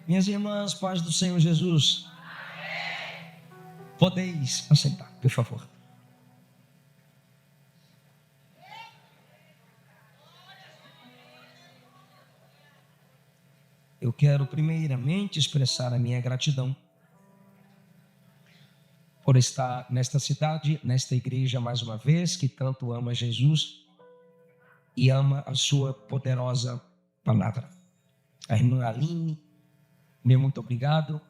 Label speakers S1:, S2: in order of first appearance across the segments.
S1: Minhas irmãs, paz do Senhor Jesus. Podeis assentar, por favor. Eu quero primeiramente expressar a minha gratidão por estar nesta cidade, nesta igreja mais uma vez, que tanto ama Jesus e ama a sua poderosa palavra. A irmã Aline, meu muito obrigado,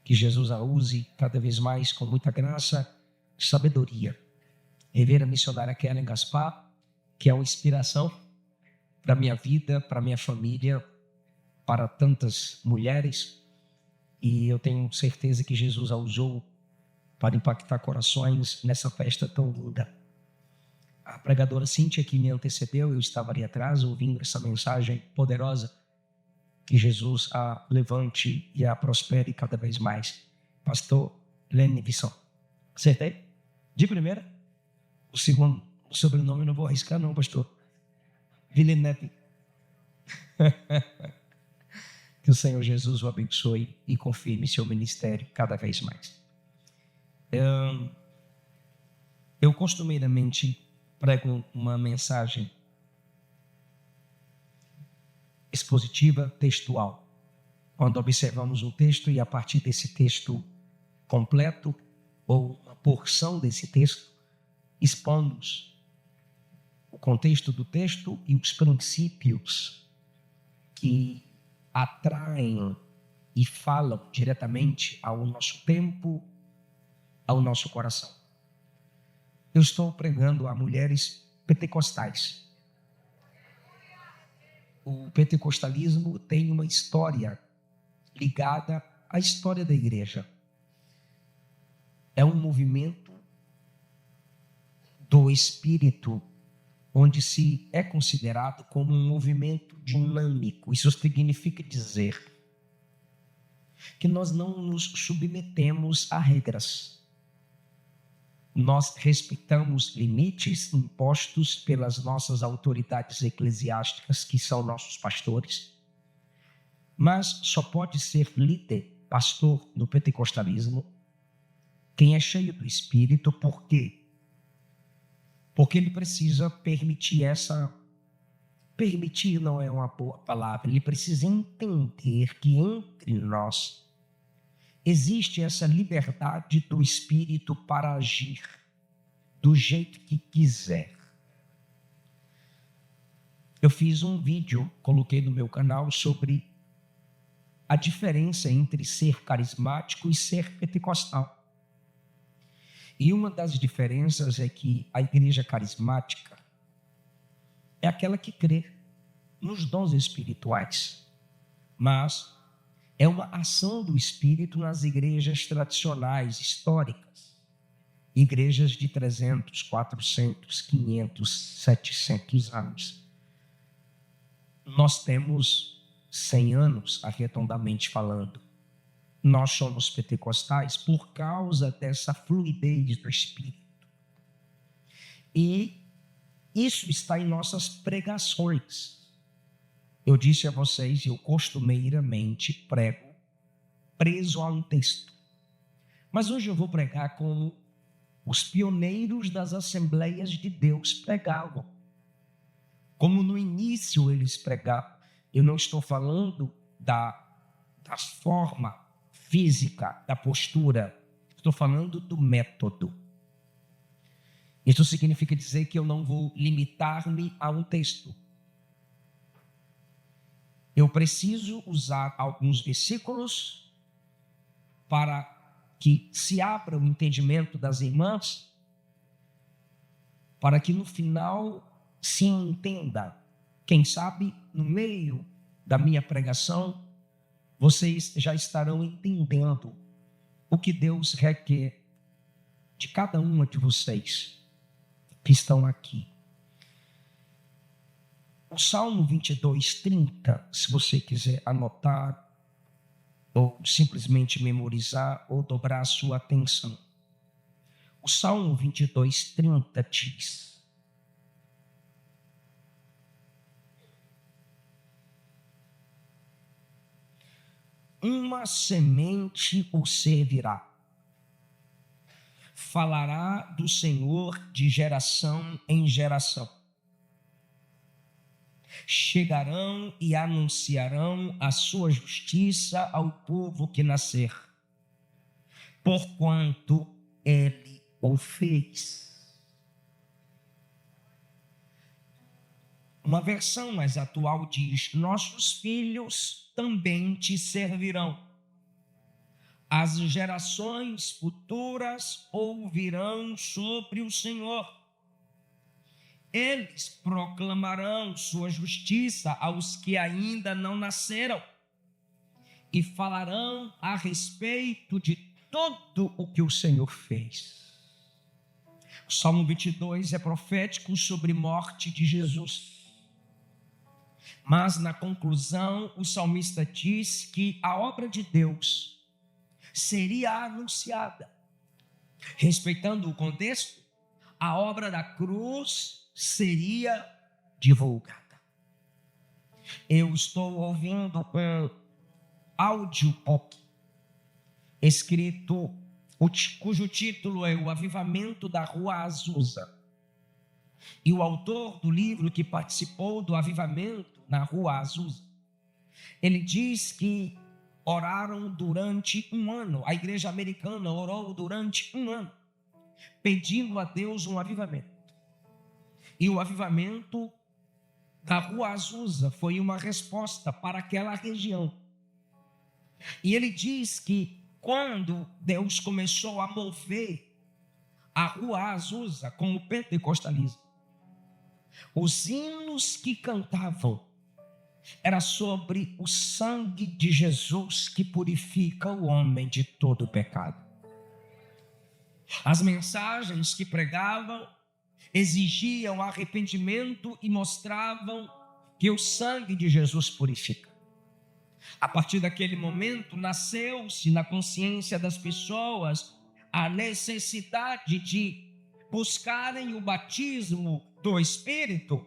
S1: que Jesus a use cada vez mais com muita graça e sabedoria. Rever a missionária Kellen Gaspar, que é uma inspiração para a minha vida, para a minha família, para tantas mulheres, e eu tenho certeza que Jesus a usou para impactar corações nessa festa tão linda. A pregadora Cíntia, que me antecedeu, eu estava ali atrás ouvindo essa mensagem poderosa, que Jesus a levante e a prospere cada vez mais. Pastor Lene Visson. Acertei? De primeira? O segundo, o sobrenome eu não vou arriscar não, pastor. Villeneuve. Que o Senhor Jesus o abençoe e confirme seu ministério cada vez mais. Eu costumeiramente prego uma mensagem expositiva textual, quando observamos um texto e a partir desse texto completo ou uma porção desse texto, expomos o contexto do texto e os princípios que atraem e falam diretamente ao nosso tempo, ao nosso coração. Eu estou pregando a mulheres pentecostais. O pentecostalismo tem uma história ligada à história da igreja. É um movimento do Espírito, onde se é considerado como um movimento dinâmico. Isso significa dizer que nós não nos submetemos a regras. Nós respeitamos limites impostos pelas nossas autoridades eclesiásticas, que são nossos pastores. Mas só pode ser líder, pastor no pentecostalismo, quem é cheio do Espírito. Por quê? Porque ele precisa permitir não é uma boa palavra, ele precisa entender que entre nós existe essa liberdade do Espírito para agir do jeito que quiser. Eu fiz um vídeo, coloquei no meu canal, sobre a diferença entre ser carismático e ser pentecostal. E uma das diferenças é que a igreja carismática é aquela que crê nos dons espirituais, mas é uma ação do Espírito nas igrejas tradicionais, históricas. Igrejas de 300, 400, 500, 700 anos. Nós temos 100 anos, arredondamente falando. Nós somos pentecostais por causa dessa fluidez do Espírito. E isso está em nossas pregações. Eu disse a vocês, eu costumeiramente prego preso a um texto. Mas hoje eu vou pregar como os pioneiros das Assembleias de Deus pregavam. Como no início eles pregavam. Eu não estou falando da forma física, da postura. Estou falando do método. Isso significa dizer que eu não vou limitar-me a um texto. Eu preciso usar alguns versículos para que se abra o entendimento das irmãs, para que no final se entenda. Quem sabe, no meio da minha pregação, vocês já estarão entendendo o que Deus requer de cada uma de vocês que estão aqui. O Salmo 22:30, se você quiser anotar, ou simplesmente memorizar, ou dobrar a sua atenção. O Salmo 22:30 diz: uma semente o servirá. Falará do Senhor de geração em geração. Chegarão e anunciarão a sua justiça ao povo que nascer, porquanto ele o fez. Uma versão mais atual diz: nossos filhos também te servirão. As gerações futuras ouvirão sobre o Senhor. Eles proclamarão sua justiça aos que ainda não nasceram e falarão a respeito de tudo o que o Senhor fez. O Salmo 22 é profético sobre a morte de Jesus. Mas na conclusão, o salmista diz que a obra de Deus seria anunciada. Respeitando o contexto, a obra da cruz seria divulgada. Eu estou ouvindo um áudio pop escrito, cujo título é O Avivamento da Rua Azusa. E o autor do livro, que participou do avivamento na Rua Azusa, ele diz que oraram durante um ano. A igreja americana orou durante um ano, pedindo a Deus um avivamento. E o avivamento da Rua Azusa foi uma resposta para aquela região. E ele diz que quando Deus começou a mover a Rua Azusa com o pentecostalismo, os hinos que cantavam era sobre o sangue de Jesus que purifica o homem de todo pecado. As mensagens que pregavam exigiam arrependimento e mostravam que o sangue de Jesus purifica. A partir daquele momento, nasceu-se na consciência das pessoas a necessidade de buscarem o batismo do Espírito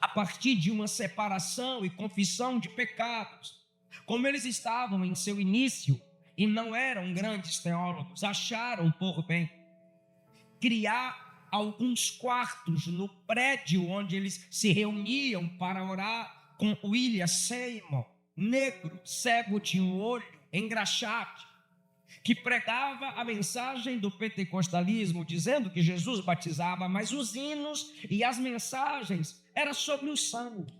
S1: a partir de uma separação e confissão de pecados. Como eles estavam em seu início e não eram grandes teólogos, acharam por bem criar alguns quartos no prédio onde eles se reuniam para orar com William Seymour, negro, cego de um olho, engraxate, que pregava a mensagem do pentecostalismo, dizendo que Jesus batizava, mas os hinos e as mensagens eram sobre o sangue.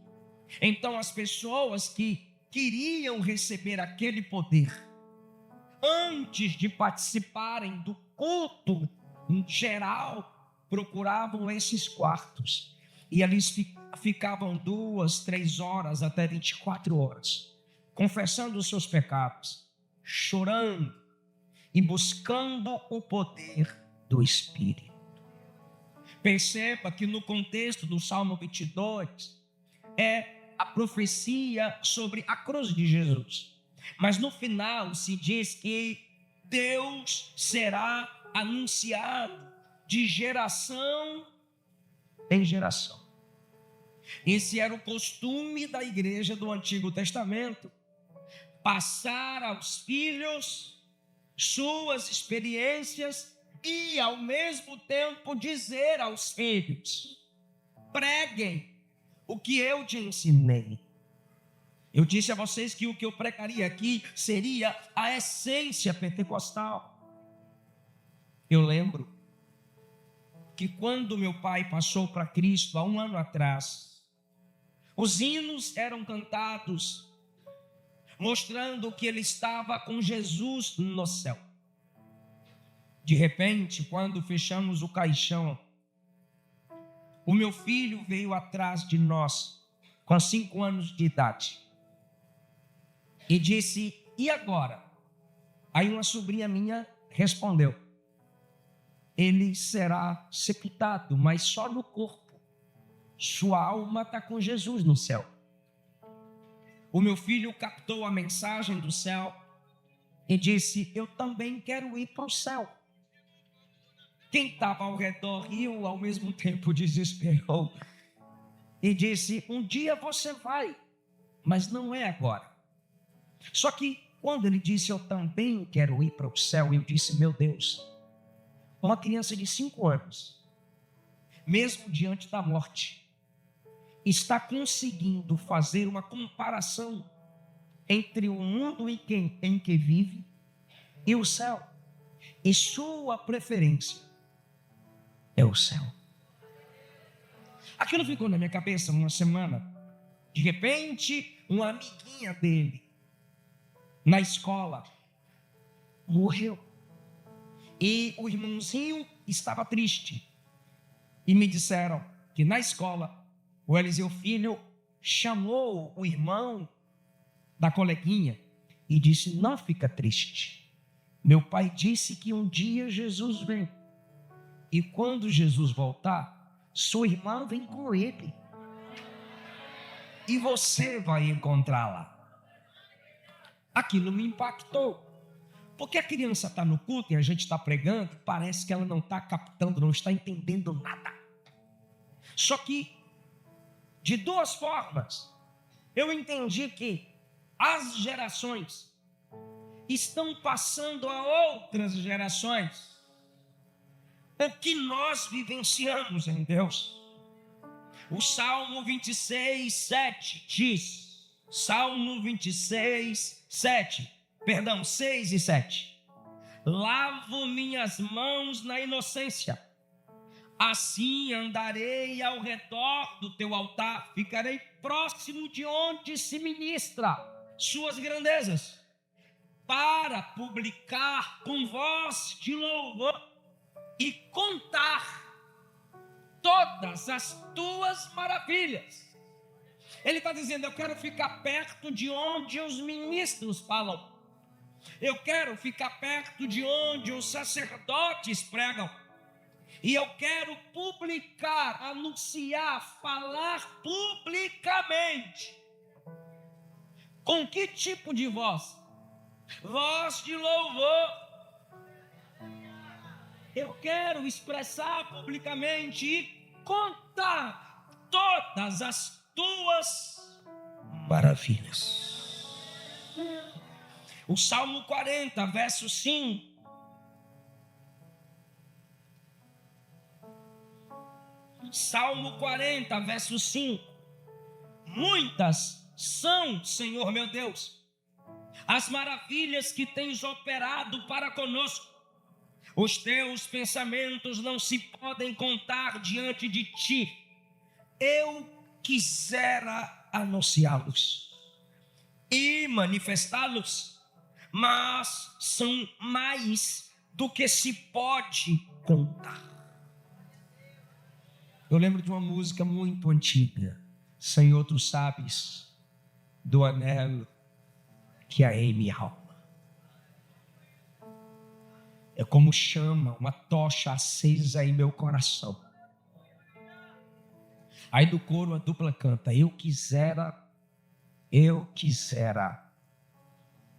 S1: Então as pessoas que queriam receber aquele poder, antes de participarem do culto em geral, procuravam esses quartos. E eles ficavam 2, 3 horas até 24 horas, confessando os seus pecados, chorando e buscando o poder do Espírito. Perceba que no contexto do Salmo 22 é a profecia sobre a cruz de Jesus. Mas no final se diz que Deus será anunciado de geração em geração. Esse era o costume da igreja do Antigo Testamento, passar aos filhos suas experiências e ao mesmo tempo dizer aos filhos: preguem o que eu te ensinei. Eu disse a vocês que o que eu pregaria aqui seria a essência pentecostal. Eu lembro que quando meu pai passou para Cristo há um ano atrás, os hinos eram cantados mostrando que ele estava com Jesus no céu. De repente, quando fechamos o caixão, o meu filho veio atrás de nós com 5 anos de idade e disse: e agora? Aí uma sobrinha minha respondeu: ele será sepultado, mas só no corpo. Sua alma está com Jesus no céu. O meu filho captou a mensagem do céu e disse: eu também quero ir para o céu. Quem estava ao redor riu, ao mesmo tempo desesperou e disse: um dia você vai, mas não é agora. Só que quando ele disse, eu também quero ir para o céu, eu disse, meu Deus, uma criança de 5 anos, mesmo diante da morte, está conseguindo fazer uma comparação entre o mundo em que vive e o céu. E sua preferência é o céu. Aquilo ficou na minha cabeça uma semana. De repente, uma amiguinha dele, na escola, morreu. E o irmãozinho estava triste. E me disseram que na escola, o Eliseu Filho chamou o irmão da coleguinha e disse, não fica triste. Meu pai disse que um dia Jesus vem. E quando Jesus voltar, sua irmã vem com ele. E você vai encontrá-la. Aquilo me impactou. Porque a criança está no culto e a gente está pregando, parece que ela não está captando, não está entendendo nada. Só que, de 2 formas, eu entendi que as gerações estão passando a outras gerações o que nós vivenciamos em Deus. O Salmo 26, 7 diz, Salmo 26, 6 e 7. Lavo minhas mãos na inocência, assim andarei ao redor do teu altar, ficarei próximo de onde se ministra suas grandezas, para publicar com voz de louvor e contar todas as tuas maravilhas. Ele está dizendo, eu quero ficar perto de onde os ministros falam. Eu quero ficar perto de onde os sacerdotes pregam. E eu quero publicar, anunciar, falar publicamente. Com que tipo de voz? Voz de louvor. Eu quero expressar publicamente e contar todas as tuas maravilhas. O Salmo 40, verso 5. Salmo 40, verso 5. Muitas são, Senhor meu Deus, as maravilhas que tens operado para conosco. Os teus pensamentos não se podem contar diante de ti. Eu quisera anunciá-los e manifestá-los, mas são mais do que se pode contar. Eu lembro de uma música muito antiga, Senhor, tu sabes do anelo que há em minha alma. É como chama, uma tocha acesa em meu coração. Aí do coro a dupla canta, eu quisera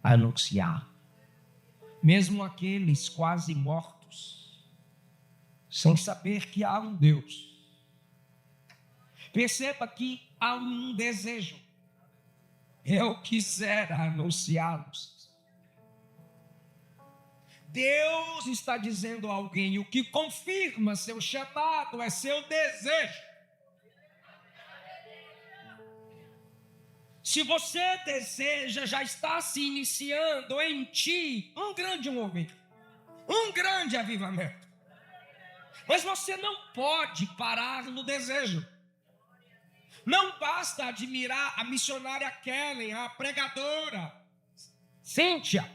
S1: anunciar. Mesmo aqueles quase mortos, sem saber que há um Deus. Perceba que há um desejo. Eu quisera anunciá-los. Deus está dizendo a alguém, o que confirma seu chamado é seu desejo. Se você deseja, já está se iniciando em ti um grande mover, um grande avivamento. Mas você não pode parar no desejo. Não basta admirar a missionária Kellen, a pregadora Cíntia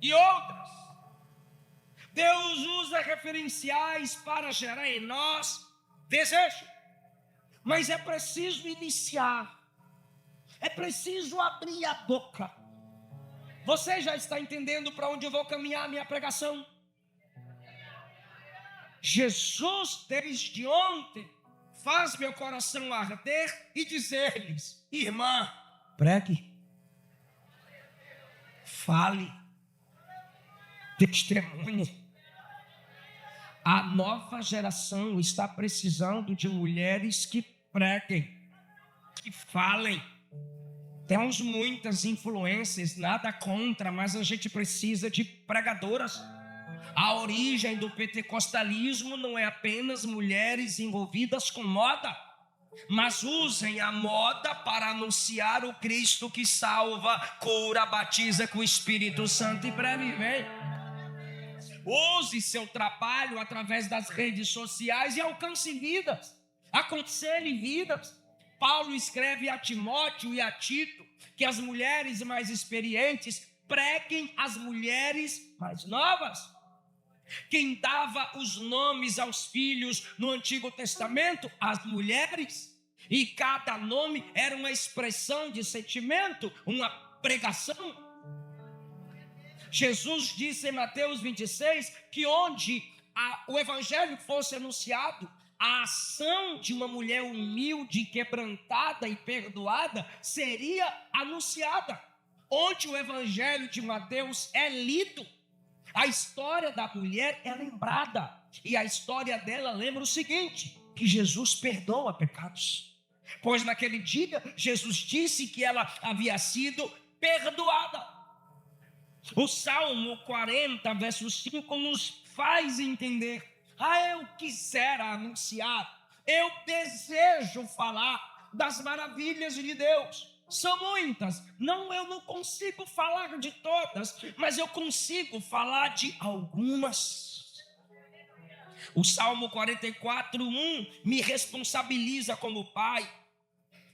S1: e outras. Deus usa referenciais para gerar em nós desejo. Mas é preciso iniciar. É preciso abrir a boca. Você já está entendendo para onde eu vou caminhar a minha pregação? Jesus, desde ontem, faz meu coração arder e dizer-lhes, irmã, pregue, fale, testemunhe. A nova geração está precisando de mulheres que preguem, que falem. Temos muitas influências, nada contra, mas a gente precisa de pregadoras. A origem do pentecostalismo não é apenas mulheres envolvidas com moda, mas usem a moda para anunciar o Cristo que salva, cura, batiza com o Espírito Santo e breve vem. Use seu trabalho através das redes sociais e alcance vidas, aconselhe vidas. Paulo escreve a Timóteo e a Tito que as mulheres mais experientes preguem às mulheres mais novas. Quem dava os nomes aos filhos no Antigo Testamento? As mulheres. E cada nome era uma expressão de sentimento, uma pregação. Jesus disse em Mateus 26 que onde o evangelho fosse anunciado, a ação de uma mulher humilde, quebrantada e perdoada seria anunciada. Onde o evangelho de Mateus é lido, a história da mulher é lembrada. E a história dela lembra o seguinte: que Jesus perdoa pecados. Pois naquele dia Jesus disse que ela havia sido perdoada. O Salmo 40, verso 5 nos faz entender: eu quisera anunciar, eu desejo falar das maravilhas de Deus. São muitas, eu não consigo falar de todas, mas eu consigo falar de algumas. O Salmo 44, 1 me responsabiliza como pai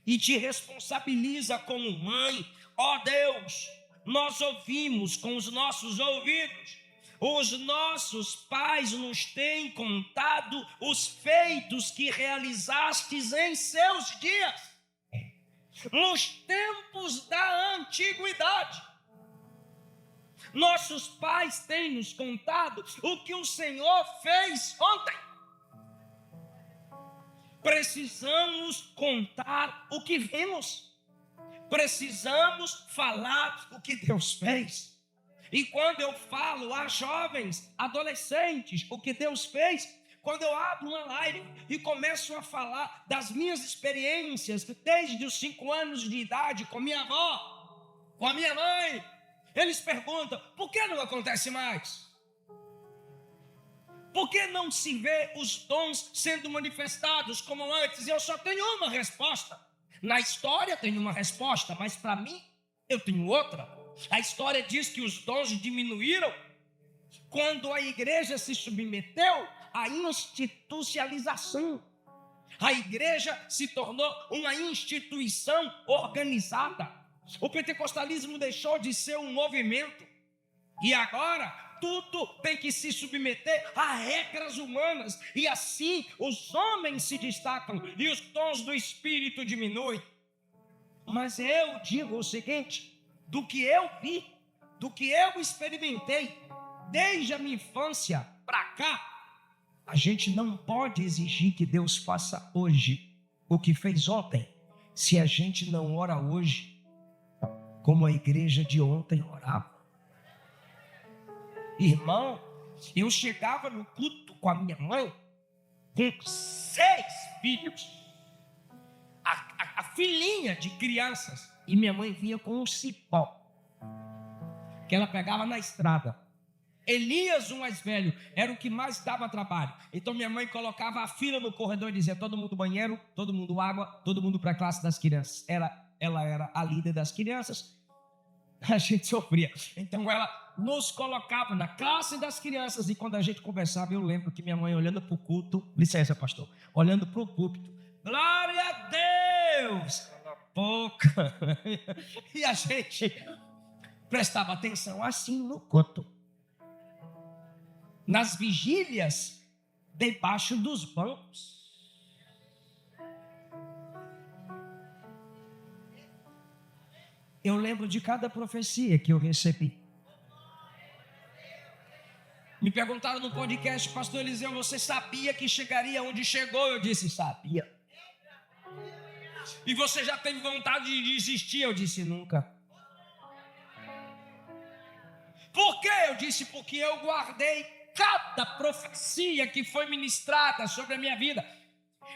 S1: e te responsabiliza como mãe. Ó Deus, nós ouvimos com os nossos ouvidos, os nossos pais nos têm contado os feitos que realizastes em seus dias, nos tempos da antiguidade. Nossos pais têm nos contado o que o Senhor fez ontem. Precisamos contar o que vimos. Precisamos falar o que Deus fez. E quando eu falo a jovens, adolescentes, o que Deus fez, quando eu abro uma live e começo a falar das minhas experiências desde os 5 anos de idade com minha avó, com a minha mãe, eles perguntam: por que não acontece mais? Por que não se vê os dons sendo manifestados como antes? E eu só tenho uma resposta. Na história tem uma resposta, mas para mim eu tenho outra. A história diz que os dons diminuíram quando a igreja se submeteu à institucionalização. A igreja se tornou uma instituição organizada. O pentecostalismo deixou de ser um movimento e agora tudo tem que se submeter a regras humanas, e assim os homens se destacam e os dons do Espírito diminuem. Mas eu digo o seguinte: do que eu vi, do que eu experimentei desde a minha infância para cá, a gente não pode exigir que Deus faça hoje o que fez ontem, se a gente não ora hoje como a igreja de ontem orava. Irmão, eu chegava no culto com a minha mãe com 6 filhos, a filhinha de crianças, e minha mãe vinha com um cipó que ela pegava na estrada. Elias, o mais velho, era o que mais dava trabalho. Então minha mãe colocava a fila no corredor e dizia: todo mundo banheiro, todo mundo água, todo mundo para a classe das crianças. Ela era a líder das crianças. A gente sofria. Então ela nos colocava na classe das crianças, e quando a gente conversava, eu lembro que minha mãe olhando para o culto, licença pastor, olhando para o púlpito: glória a Deus, cala a boca. E a gente prestava atenção assim no culto, nas vigílias, debaixo dos bancos. Eu lembro de cada profecia que eu recebi. Me perguntaram no podcast: pastor Eliseu, você sabia que chegaria onde chegou? Eu disse: sabia. E você já teve vontade de desistir? Eu disse: nunca. Por quê? Eu disse: porque eu guardei cada profecia que foi ministrada sobre a minha vida.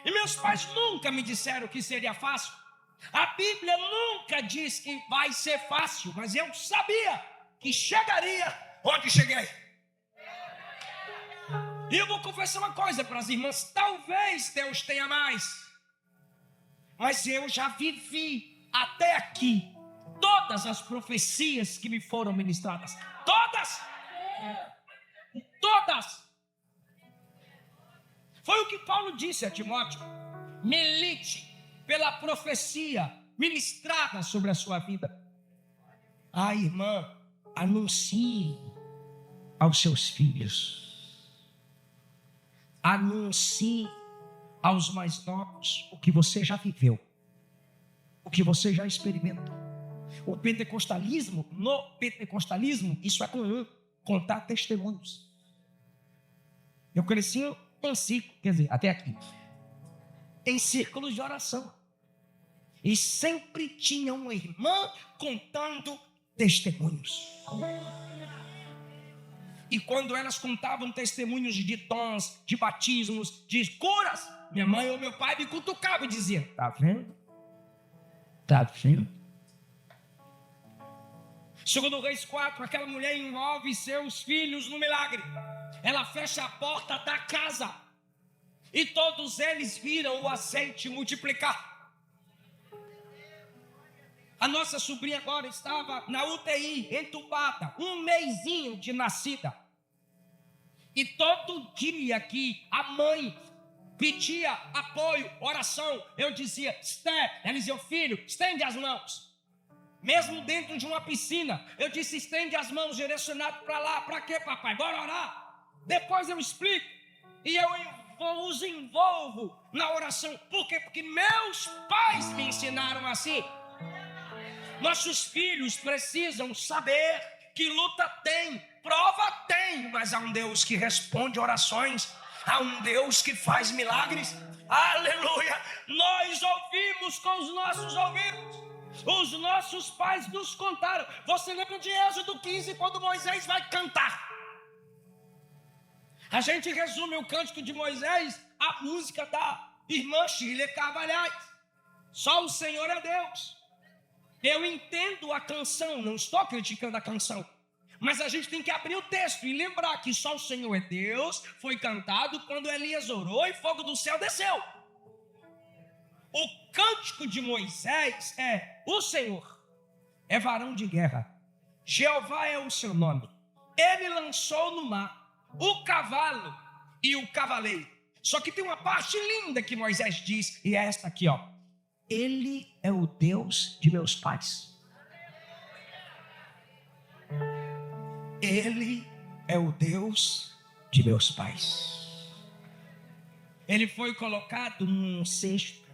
S1: E meus pais nunca me disseram que seria fácil. A Bíblia nunca diz que vai ser fácil, mas eu sabia que chegaria onde cheguei. E eu vou confessar uma coisa para as irmãs: talvez Deus tenha mais, mas eu já vivi até aqui todas as profecias que me foram ministradas. Todas. Foi o que Paulo disse a Timóteo: milite pela profecia ministrada sobre a sua vida. Ah, irmã, anuncie aos seus filhos, anuncie aos mais novos o que você já viveu, o que você já experimentou. No pentecostalismo, isso é comum, contar testemunhos. Eu cresci em círculo, quer dizer, até aqui, em círculos de oração. E sempre tinha uma irmã contando testemunhos. E quando elas contavam testemunhos de dons, de batismos, de curas, minha mãe ou meu pai me cutucavam e diziam: tá vendo? Tá vendo? Segundo Reis 4, aquela mulher envolve seus filhos no milagre. Ela fecha a porta da casa e todos eles viram o azeite multiplicar. A nossa sobrinha agora estava na UTI, entubada, um mesinho de nascida. E todo dia que a mãe pedia apoio, oração, eu dizia: Esther, ela dizia: filho, estende as mãos. Mesmo dentro de uma piscina, eu disse: estende as mãos, direcionado para lá. Para quê, papai? Bora orar. Depois eu explico. E eu os envolvo na oração. Por quê? Porque meus pais me ensinaram assim. Nossos filhos precisam saber que luta tem, prova tem, mas há um Deus que responde orações, há um Deus que faz milagres. Aleluia! Nós ouvimos com os nossos ouvidos. Os nossos pais nos contaram. Você lembra de Êxodo 15, quando Moisés vai cantar? A gente resume o cântico de Moisés à música da irmã Shirley Carvalhais: Só o Senhor é Deus. Eu entendo a canção, não estou criticando a canção, mas a gente tem que abrir o texto e lembrar que só o Senhor é Deus foi cantado quando Elias orou e fogo do céu desceu. O cântico de Moisés é: o Senhor é varão de guerra, Jeová é o seu nome, ele lançou no mar o cavalo e o cavaleiro. Só que tem uma parte linda que Moisés diz, e é esta aqui, ó: Ele é o Deus de meus pais. Ele é o Deus de meus pais. Ele foi colocado num cesto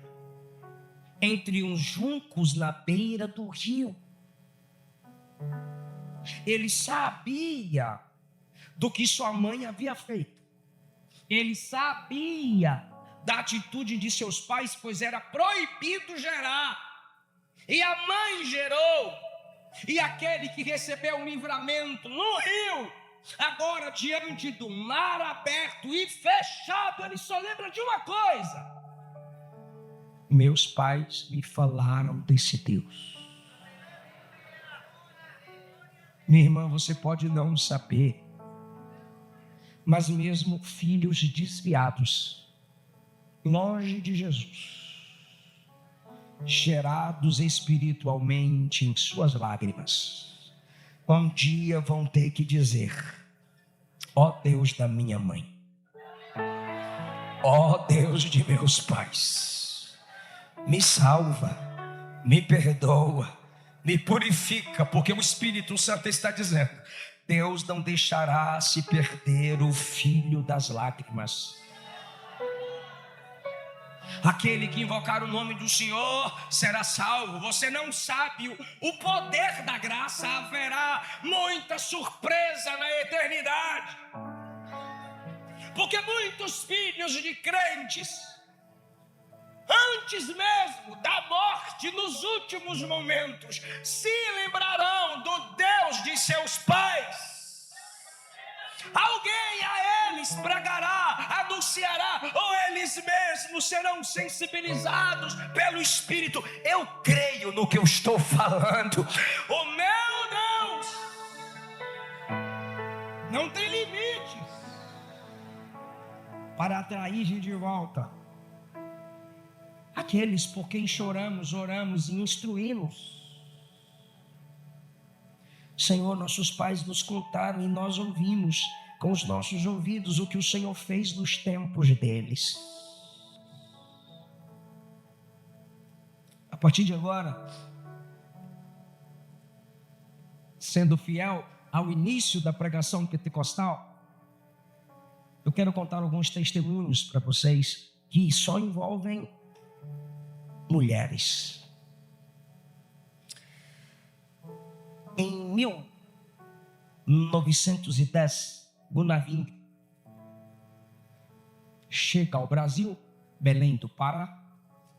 S1: entre uns juncos na beira do rio. Ele sabia do que sua mãe havia feito. Ele sabia da atitude de seus pais, pois era proibido gerar. E a mãe gerou. E aquele que recebeu um livramento no rio, agora diante do mar aberto e fechado, ele só lembra de uma coisa: meus pais me falaram desse Deus. Minha irmã, você pode não saber, mas mesmo filhos desviados, longe de Jesus, gerados espiritualmente em suas lágrimas, um dia vão ter que dizer: ó Deus da minha mãe, ó Deus de meus pais, me salva, me perdoa, me purifica, porque o Espírito Santo está dizendo: Deus não deixará se perder o filho das lágrimas. Aquele que invocar o nome do Senhor será salvo. Você não sabe o poder da graça. Haverá muita surpresa na eternidade, porque muitos filhos de crentes, antes mesmo da morte, nos últimos momentos, se lembrarão do Deus de seus pais. Alguém a eles pregará a do anunciará, ou eles mesmos serão sensibilizados pelo Espírito. Eu creio no que eu estou falando. O meu Deus não tem limites para atrair de volta aqueles por quem choramos, oramos e instruímos. Senhor, nossos pais nos contaram e nós ouvimos com os nossos ouvidos o que o Senhor fez nos tempos deles. A partir de agora, sendo fiel ao início da pregação pentecostal, eu quero contar alguns testemunhos para vocês que só envolvem mulheres. Em 1910, Gunaving chega ao Brasil, Belém do Pará,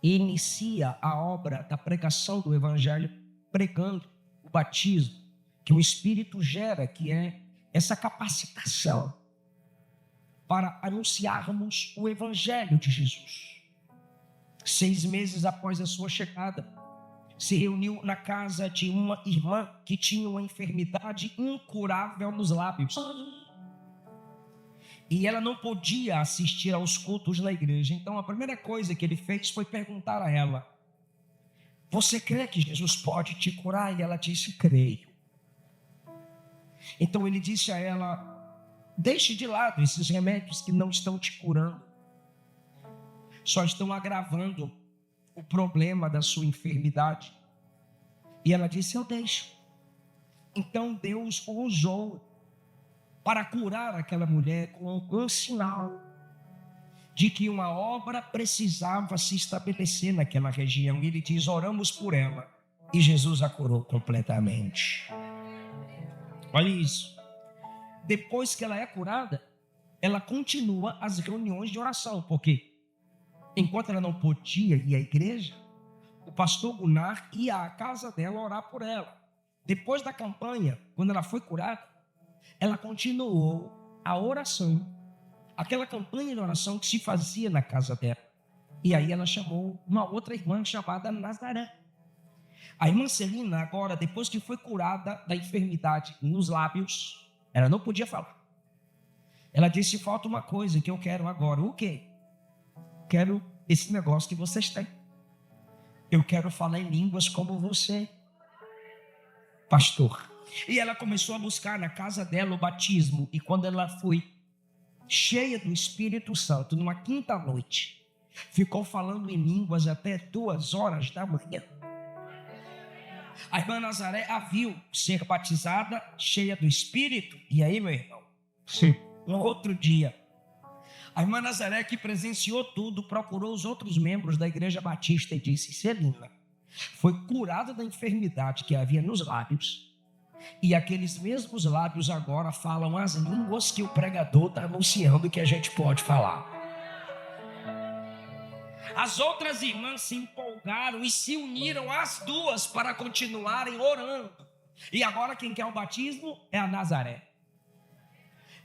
S1: e inicia a obra da pregação do Evangelho, pregando o batismo que o Espírito gera, que é essa capacitação para anunciarmos o Evangelho de Jesus. 6 meses após a sua chegada, se reuniu na casa de uma irmã que tinha uma enfermidade incurável nos lábios. E ela não podia assistir aos cultos na igreja. Então a primeira coisa que ele fez foi perguntar a ela: você crê que Jesus pode te curar? E ela disse: creio. Então ele disse a ela: deixe de lado esses remédios que não estão te curando, só estão agravando o problema da sua enfermidade. E ela disse: eu deixo. Então Deus o usou para curar aquela mulher com um sinal de que uma obra precisava se estabelecer naquela região. E ele diz: oramos por ela, e Jesus a curou completamente. Olha isso. Depois que ela é curada, ela continua as reuniões de oração, porque enquanto ela não podia ir à igreja, o pastor Gunnar ia à casa dela orar por ela. Depois da campanha, quando ela foi curada, ela continuou a oração, aquela campanha de oração que se fazia na casa dela. E aí ela chamou uma outra irmã chamada Nazaré. A irmã Celina, agora, depois que foi curada da enfermidade nos lábios, ela não podia falar. Ela disse: falta uma coisa que eu quero agora. O quê? Quero esse negócio que vocês têm. Eu quero falar em línguas como você, pastor. E ela começou a buscar na casa dela o batismo. E quando ela foi cheia do Espírito Santo, numa quinta noite, ficou falando em línguas até 2 horas da manhã. A irmã Nazaré a viu ser batizada, cheia do Espírito. E aí, meu irmão, sim, um outro dia, a irmã Nazaré, que presenciou tudo, procurou os outros membros da Igreja Batista e disse: Celina foi curada da enfermidade que havia nos lábios, e aqueles mesmos lábios agora falam as línguas que o pregador está anunciando que a gente pode falar. As outras irmãs se empolgaram e se uniram as duas para continuarem orando. E agora quem quer o batismo é a Nazaré.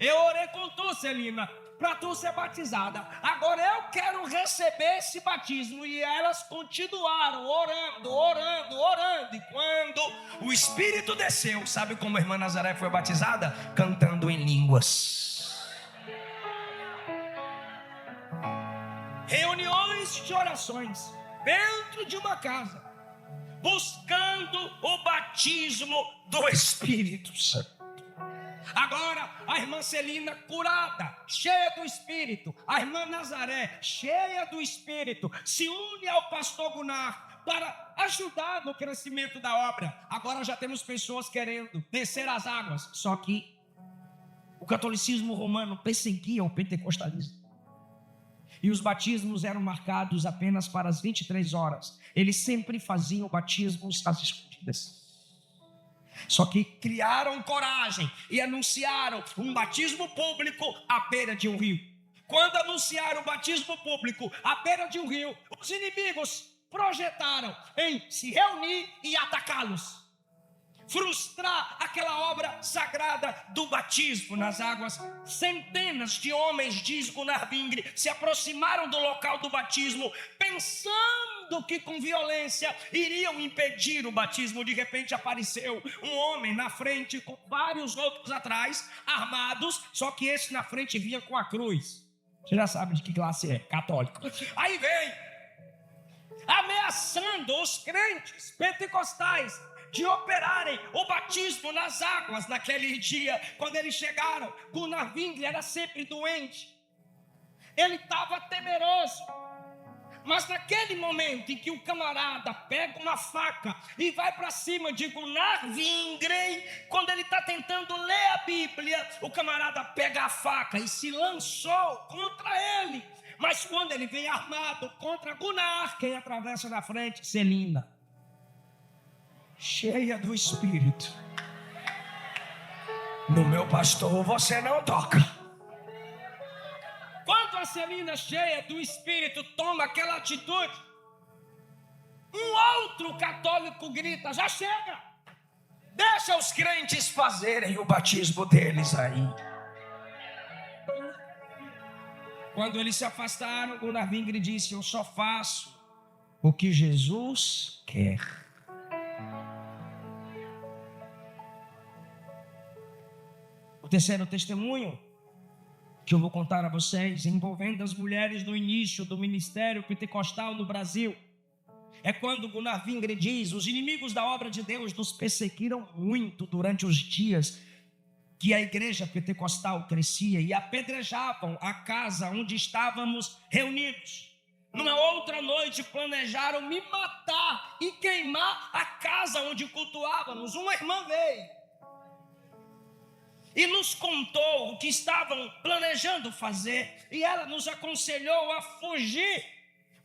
S1: Eu orei com tu, Celina, para tu ser batizada. Agora eu quero receber esse batismo. E elas continuaram orando. E quando o Espírito desceu, sabe como a irmã Nazaré foi batizada? Cantando em línguas. Reuniões de orações dentro de uma casa, buscando o batismo do Espírito Santo. Agora a irmã Celina curada, cheia do Espírito, a irmã Nazaré cheia do Espírito, se une ao pastor Gunnar para ajudar no crescimento da obra. Agora já temos pessoas querendo descer as águas. Só que o catolicismo romano perseguia o pentecostalismo, e os batismos eram marcados apenas para as 23 horas. Eles sempre faziam batismos às escondidas. Só que criaram coragem e anunciaram um batismo público à beira de um rio. Quando anunciaram o batismo público à beira de um rio, os inimigos projetaram em se reunir e atacá-los. frustrar aquela obra sagrada do batismo nas águas. Centenas de homens, diz Gunnar Vingre, se aproximaram do local do batismo, pensando que com violência iriam impedir o batismo. De repente apareceu um homem na frente com vários outros atrás, armados, só que esse na frente vinha com a cruz. Você já sabe de que classe é, católico. Aí vem ameaçando os crentes pentecostais de operarem o batismo nas águas naquele dia. Quando eles chegaram, Gunnar Vingre era sempre doente, ele estava temeroso. Mas naquele momento em que o camarada pega uma faca e vai para cima de Gunnar Vingre, quando ele está tentando ler a Bíblia, o camarada pega a faca e se lançou contra ele. Mas quando ele vem armado contra Gunnar, quem atravessa na frente? Celina, cheia do Espírito. No meu pastor você não toca. Quando a Celina, cheia do Espírito, toma aquela atitude, um outro católico grita: já chega, deixa os crentes fazerem o batismo deles aí. Quando eles se afastaram, Gunnar Vingre disse: eu só faço o que Jesus quer. O terceiro testemunho que eu vou contar a vocês, envolvendo as mulheres no início do ministério pentecostal no Brasil, é quando Gunnar Vingre diz: os inimigos da obra de Deus nos perseguiram muito durante os dias que a igreja pentecostal crescia e apedrejavam a casa onde estávamos reunidos. Numa outra noite planejaram me matar e queimar a casa onde cultuávamos. Uma irmã veio e nos contou o que estavam planejando fazer, e ela nos aconselhou a fugir.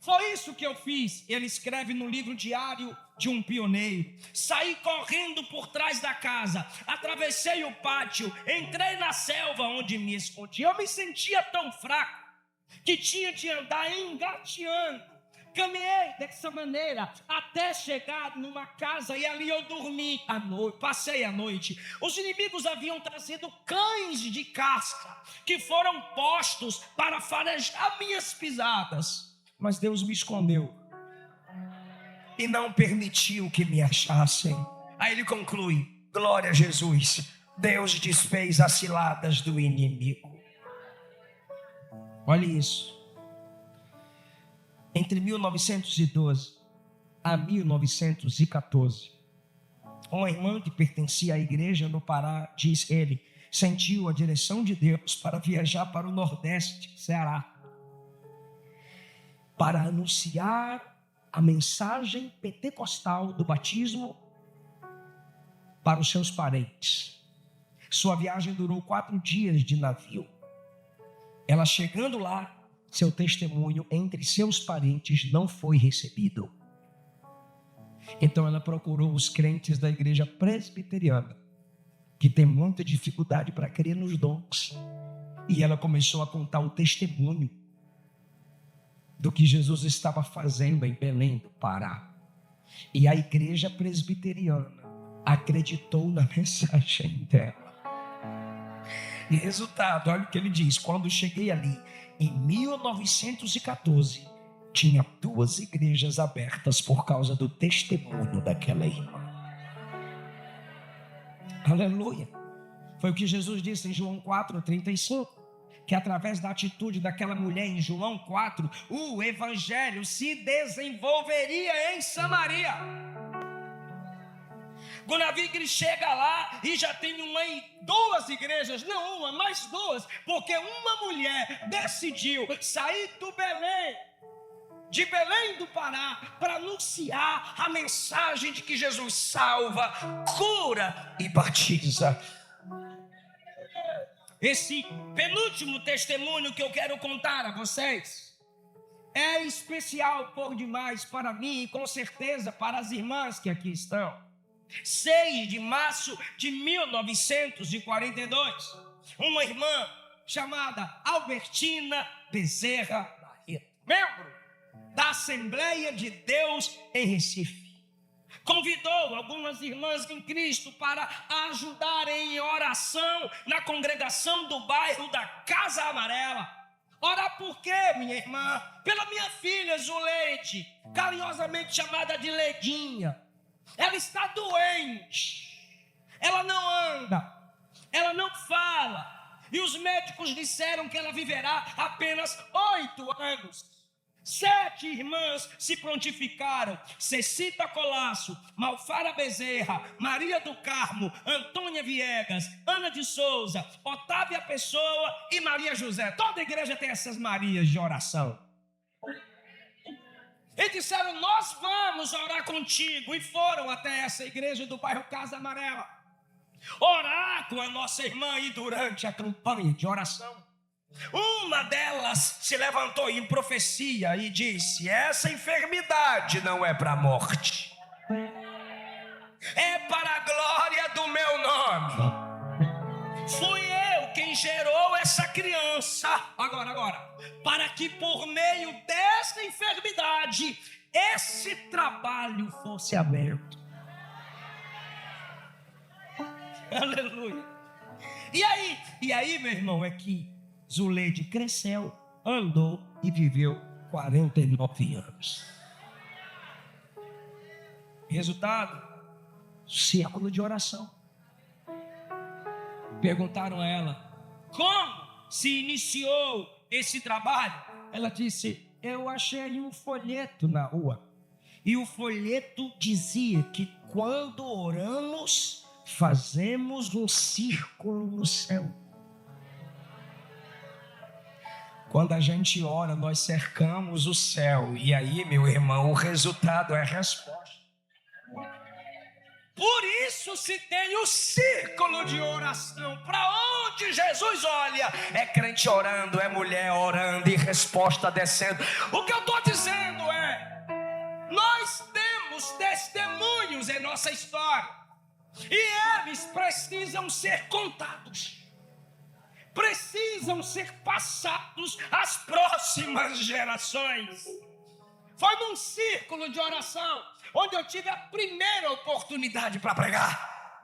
S1: Foi isso que eu fiz. Ele escreve no livro Diário de um Pioneiro: saí correndo por trás da casa, atravessei o pátio, entrei na selva onde me escondi. Eu me sentia tão fraco que tinha de andar engateando. Caminhei dessa maneira até chegar numa casa e ali eu dormi à noite, passei a noite. Os inimigos haviam trazido cães de casca que foram postos para farejar minhas pisadas. Mas Deus me escondeu e não permitiu que me achassem. Aí ele conclui: glória a Jesus, Deus desfez as ciladas do inimigo. Olha isso. Entre 1912 a 1914, uma irmã que pertencia à igreja no Pará, diz ele, sentiu a direção de Deus para viajar para o Nordeste, Ceará, para anunciar a mensagem pentecostal do batismo para os seus parentes. Sua viagem durou 4 dias de navio. Ela chegando lá, seu testemunho entre seus parentes não foi recebido. Então ela procurou os crentes da igreja presbiteriana, que tem muita dificuldade para crer nos dons. E ela começou a contar o testemunho do que Jesus estava fazendo em Belém do Pará. E a igreja presbiteriana acreditou na mensagem dela. E resultado, olha o que ele diz: quando cheguei ali, em 1914, tinha 2 igrejas abertas por causa do testemunho daquela irmã. Aleluia! Foi o que Jesus disse em João 4,35, que através da atitude daquela mulher em João 4, o evangelho se desenvolveria em Samaria. Gunnar Vingre chega lá e já tem 2 igrejas, não uma, mas 2, porque uma mulher decidiu sair de Belém do Pará, para anunciar a mensagem de que Jesus salva, cura e batiza. Esse penúltimo testemunho que eu quero contar a vocês é especial por demais para mim e com certeza para as irmãs que aqui estão. 6 de março de 1942, uma irmã chamada Albertina Bezerra Barreto, membro da Assembleia de Deus em Recife. convidou algumas irmãs em Cristo para ajudarem em oração na congregação do bairro da Casa Amarela. Orar por quê, minha irmã? Pela minha filha Zuleide, carinhosamente chamada de Ledinha. Ela está doente, ela não anda, ela não fala, e os médicos disseram que ela viverá apenas 8 anos. 7 irmãs se prontificaram: Cecita Colasso, Malfara Bezerra, Maria do Carmo, Antônia Viegas, Ana de Souza, Otávia Pessoa e Maria José. Toda igreja tem essas Marias de oração. E disseram: nós vamos orar contigo. E foram até essa igreja do bairro Casa Amarela orar com a nossa irmã. E durante a campanha de oração, uma delas se levantou em profecia e disse: essa enfermidade não é para a morte, é para a glória do meu nome. Fui eu quem gerou essa criança. Agora, para que por meio dessa enfermidade esse trabalho fosse aberto. Aleluia. E aí, meu irmão, é que Zuleide cresceu, andou e viveu 49 anos. Resultado: círculo de oração. Perguntaram a ela: como se iniciou esse trabalho? Ela disse: eu achei um folheto na rua, e o folheto dizia que quando oramos, fazemos um círculo no céu. Quando a gente ora, nós cercamos o céu. E aí, meu irmão, o resultado é a resposta. Por isso se tem o círculo de oração. Para onde Jesus olha, é crente orando, é mulher orando e resposta descendo. O que eu estou dizendo é: nós temos testemunhos em nossa história, e eles precisam ser contados, precisam ser passados às próximas gerações. Foi num círculo de oração onde eu tive a primeira oportunidade para pregar.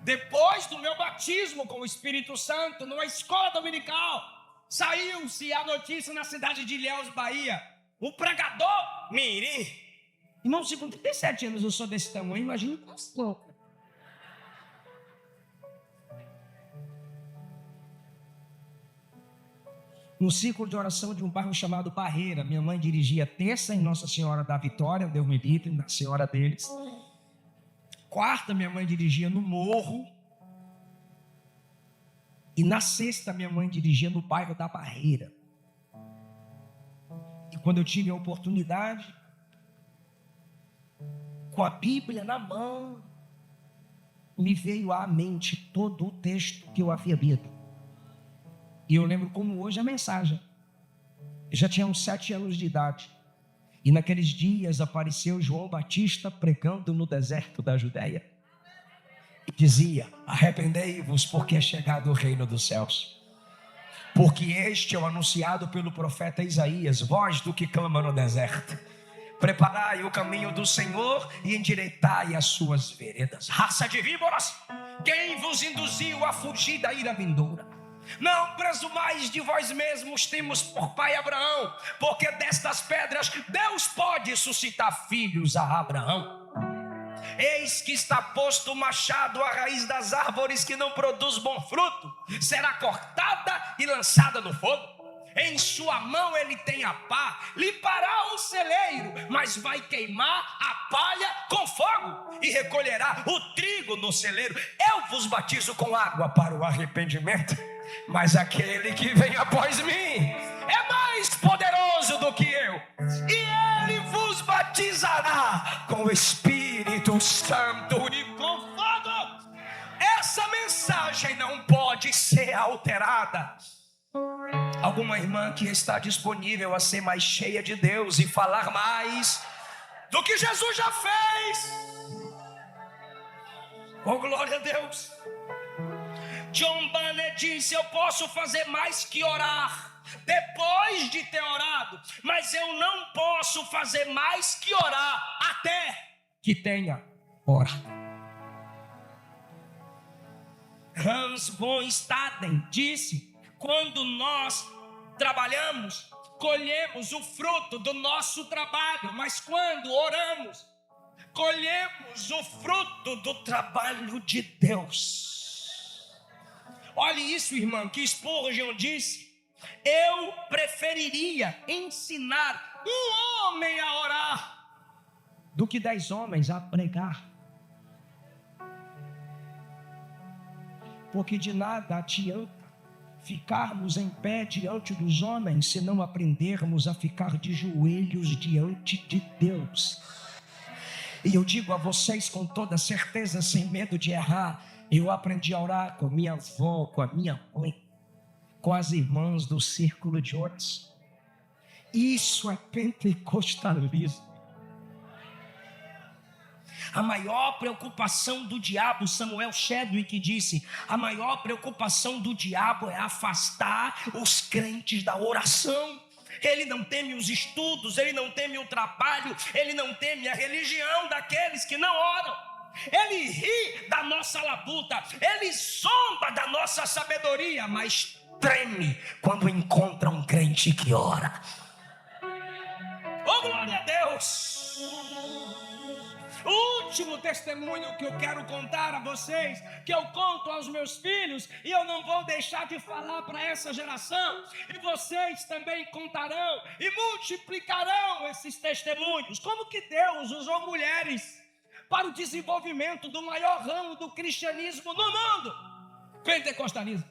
S1: Depois do meu batismo com o Espírito Santo, numa escola dominical, saiu-se a notícia na cidade de Ilhéus, Bahia: o pregador Mirim. Irmão, se com 37 anos eu sou desse tamanho, imagina o pastor. No círculo de oração de um bairro chamado Barreira, minha mãe dirigia terça em Nossa Senhora da Vitória, Deus me livre, na Senhora deles. Quarta, minha mãe dirigia no Morro. E na sexta, minha mãe dirigia no bairro da Barreira. E quando eu tive a oportunidade, com a Bíblia na mão, me veio à mente todo o texto que eu havia lido. E eu lembro como hoje a mensagem. Eu já tinha uns 7 anos de idade. E naqueles dias apareceu João Batista pregando no deserto da Judéia. E dizia: arrependei-vos, porque é chegado o reino dos céus. Porque este é o anunciado pelo profeta Isaías, voz do que clama no deserto. Preparai o caminho do Senhor e endireitai as suas veredas. Raça de víboras, quem vos induziu a fugir da ira vindoura? Não presumais de vós mesmos, temos por pai Abraão, porque destas pedras Deus pode suscitar filhos a Abraão. Eis que está posto o machado à raiz das árvores que não produz bom fruto, será cortada e lançada no fogo. Em sua mão ele tem a pá, limpará o celeiro, mas vai queimar a palha com fogo e recolherá o trigo no celeiro. Eu vos batizo com água para o arrependimento, mas aquele que vem após mim é mais poderoso do que eu, e ele vos batizará com o Espírito Santo e com fogo. Essa mensagem não pode ser alterada. Alguma irmã que está disponível a ser mais cheia de Deus e falar mais do que Jesus já fez? Oh, glória a Deus. John Bunyan disse: eu posso fazer mais que orar, depois de ter orado, mas eu não posso fazer mais que orar até que tenha orado. Hans von Staden disse: quando nós trabalhamos, colhemos o fruto do nosso trabalho, mas quando oramos, colhemos o fruto do trabalho de Deus. Olhe isso, irmão, que Spurgeon disse: eu preferiria ensinar um homem a orar do que 10 homens a pregar. Porque de nada adianta ficarmos em pé diante dos homens se não aprendermos a ficar de joelhos diante de Deus. E eu digo a vocês com toda certeza, sem medo de errar, eu aprendi a orar com minha avó, com a minha mãe, com as irmãs do círculo de oração. Isso é pentecostalismo. A maior preocupação do diabo, Samuel Chadwick disse, a maior preocupação do diabo é afastar os crentes da oração. Ele não teme os estudos, ele não teme o trabalho, ele não teme a religião daqueles que não oram. Ele ri da nossa labuta, ele zomba da nossa sabedoria, mas treme quando encontra um crente que ora. Oh, glória a Deus! O último testemunho que eu quero contar a vocês, que eu conto aos meus filhos, e eu não vou deixar de falar para essa geração, e vocês também contarão e multiplicarão esses testemunhos. Como que Deus usou mulheres para o desenvolvimento do maior ramo do cristianismo no mundo, pentecostalismo.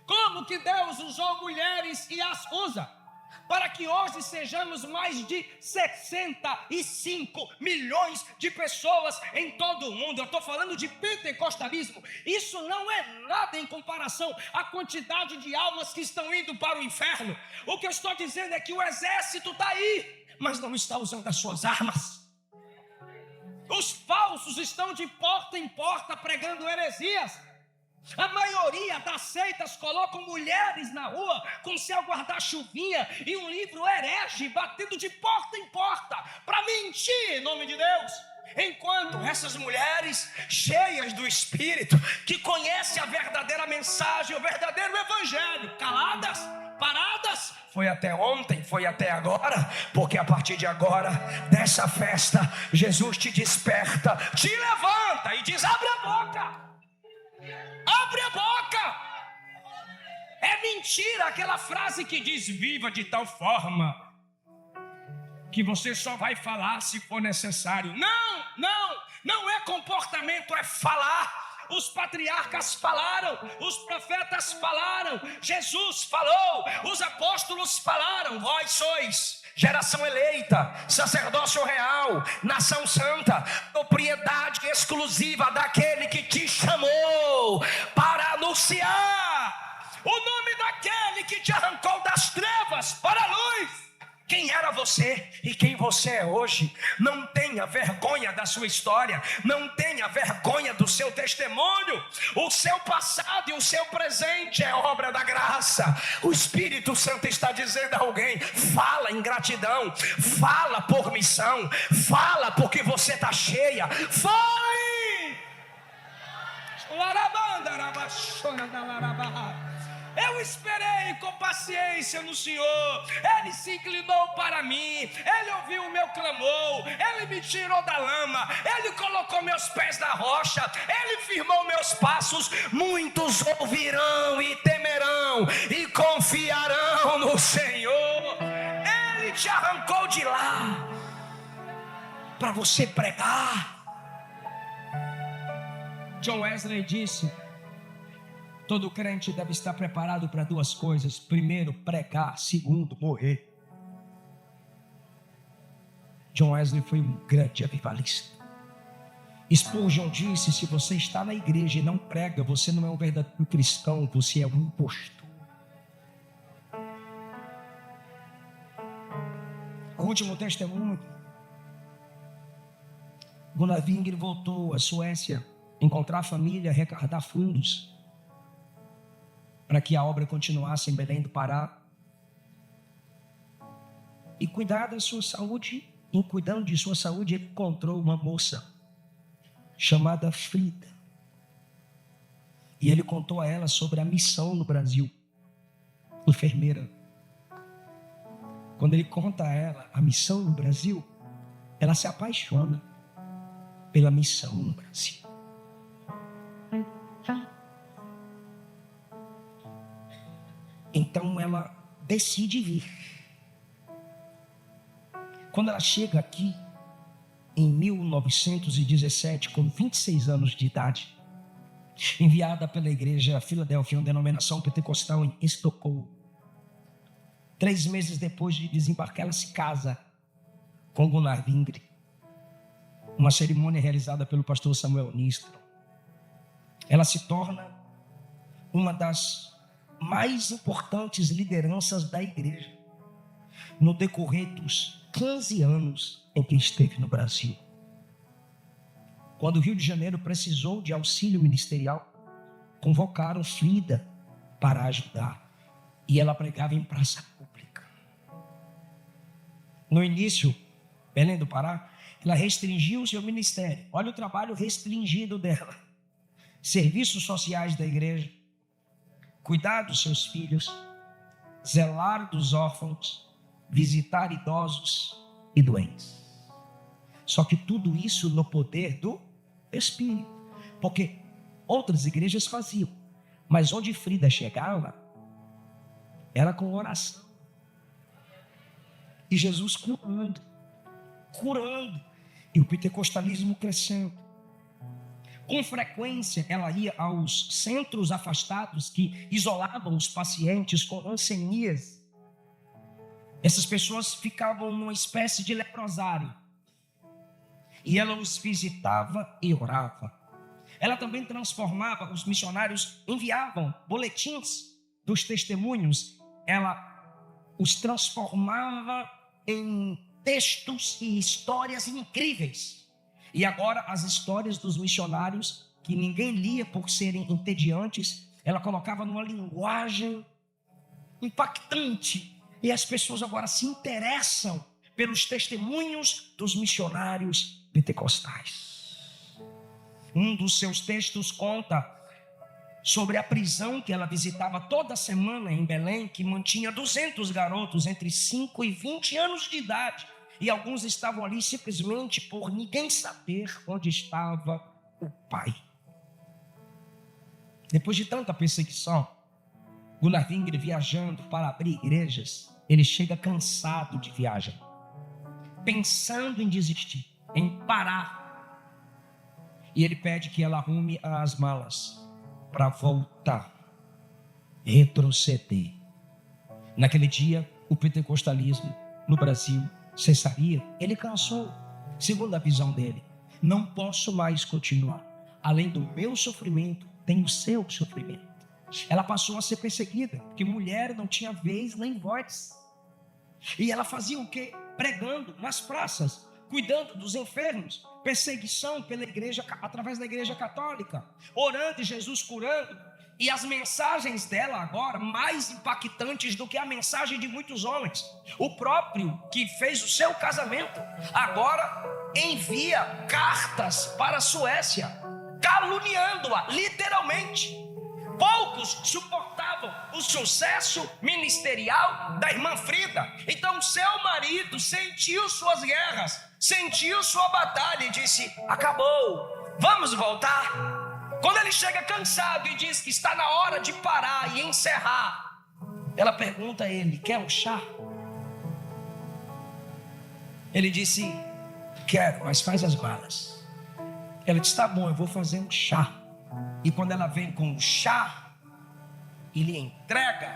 S1: Como que Deus usou mulheres e as usa para que hoje sejamos mais de 65 milhões de pessoas em todo o mundo. Eu estou falando de pentecostalismo. Isso não é nada em comparação à quantidade de almas que estão indo para o inferno. O que eu estou dizendo é que o exército está aí, mas não está usando as suas armas. Os falsos estão de porta em porta pregando heresias. A maioria das seitas colocam mulheres na rua com seu guarda-chuvinha e um livro herege batendo de porta em porta para mentir em nome de Deus. Enquanto essas mulheres cheias do Espírito, que conhecem a verdadeira mensagem, o verdadeiro evangelho, caladas, paradas, foi até ontem, foi até agora, porque a partir de agora, dessa festa, Jesus te desperta, te levanta e diz: abre a boca. Abre a boca. É mentira aquela frase que diz: viva de tal forma que você só vai falar se for necessário. Não é comportamento, é falar. Os patriarcas falaram, os profetas falaram, Jesus falou, os apóstolos falaram. Vós sois geração eleita, sacerdócio real, nação santa, propriedade exclusiva daquele que te chamou para anunciar o nome daquele que te arrancou das trevas para a luz. Quem era você e quem você é hoje? Não tenha vergonha da sua história, não tenha vergonha do seu testemunho. O seu passado e o seu presente é obra da graça. O Espírito Santo está dizendo a alguém: fala em gratidão, fala por missão, fala porque você está cheia. Fale! Eu esperei com paciência no Senhor, Ele se inclinou para mim, Ele ouviu o meu clamor, Ele me tirou da lama, Ele colocou meus pés na rocha, Ele firmou meus passos. Muitos ouvirão e temerão e confiarão no Senhor. Ele te arrancou de lá para você pregar. John Wesley disse: todo crente deve estar preparado para duas coisas: primeiro, pregar; segundo, morrer. John Wesley foi um grande avivalista. Spurgeon disse: se você está na igreja e não prega, você não é um verdadeiro cristão, você é um impostor. O último testemunho: Gunnar Wingren voltou à Suécia, encontrar a família, arrecadar fundos para que a obra continuasse em Belém do Pará. E cuidar da sua saúde, em cuidando de sua saúde, ele encontrou uma moça chamada Frida. E ele contou a ela sobre a missão no Brasil. Enfermeira. Quando ele conta a ela a missão no Brasil, ela se apaixona pela missão no Brasil. Então ela decide vir. Quando ela chega aqui, em 1917, com 26 anos de idade, enviada pela igreja Filadélfia, uma denominação pentecostal em Estocolmo. 3 meses depois de desembarcar, ela se casa com Gunnar Wingre. Uma cerimônia realizada pelo pastor Samuel Nistro. Ela se torna uma das mais importantes lideranças da igreja no decorrer dos 15 anos em que esteve no Brasil. Quando o Rio de Janeiro precisou de auxílio ministerial, convocaram Frida para ajudar. E ela pregava em praça pública. No início, Belém do Pará, ela restringiu o seu ministério. Olha o trabalho restringido dela. Serviços sociais da igreja, cuidar dos seus filhos, zelar dos órfãos, visitar idosos e doentes. Só que tudo isso no poder do Espírito. Porque outras igrejas faziam. Mas onde Frida chegava, era com oração. E Jesus curando. E o pentecostalismo crescendo. Com frequência, ela ia aos centros afastados que isolavam os pacientes com rancenias. Essas pessoas ficavam numa espécie de leprosário. E ela os visitava e orava. Ela também transformava, os missionários enviavam boletins dos testemunhos. Ela os transformava em textos e histórias incríveis. E agora as histórias dos missionários, que ninguém lia por serem entediantes, ela colocava numa linguagem impactante. E as pessoas agora se interessam pelos testemunhos dos missionários pentecostais. Um dos seus textos conta sobre a prisão que ela visitava toda semana em Belém, que mantinha 200 garotos entre 5 e 20 anos de idade. E alguns estavam ali simplesmente por ninguém saber onde estava o pai. Depois de tanta perseguição, Gunnar Wingre viajando para abrir igrejas, ele chega cansado de viagem, pensando em desistir, em parar. E ele pede que ela arrume as malas para voltar, retroceder. Naquele dia, o pentecostalismo no Brasil cessaria. Ele cansou, segundo a visão dele. Não posso mais continuar. Além do meu sofrimento, tem o seu sofrimento. Ela passou a ser perseguida, porque mulher não tinha vez nem voz. E ela fazia o quê? Pregando nas praças, cuidando dos enfermos, perseguição pela igreja, através da igreja católica, orando e Jesus curando. E as mensagens dela agora, mais impactantes do que a mensagem de muitos homens. O próprio que fez o seu casamento, agora envia cartas para a Suécia, caluniando-a, literalmente. Poucos suportavam o sucesso ministerial da irmã Frida. Então seu marido sentiu suas guerras, sentiu sua batalha e disse: acabou, vamos voltar. Quando ele chega cansado e diz que está na hora de parar e encerrar, ela pergunta a ele: quer um chá? Ele disse: quero, mas faz as malas. Ela disse: tá bom, eu vou fazer um chá. E quando ela vem com o chá e lhe entrega,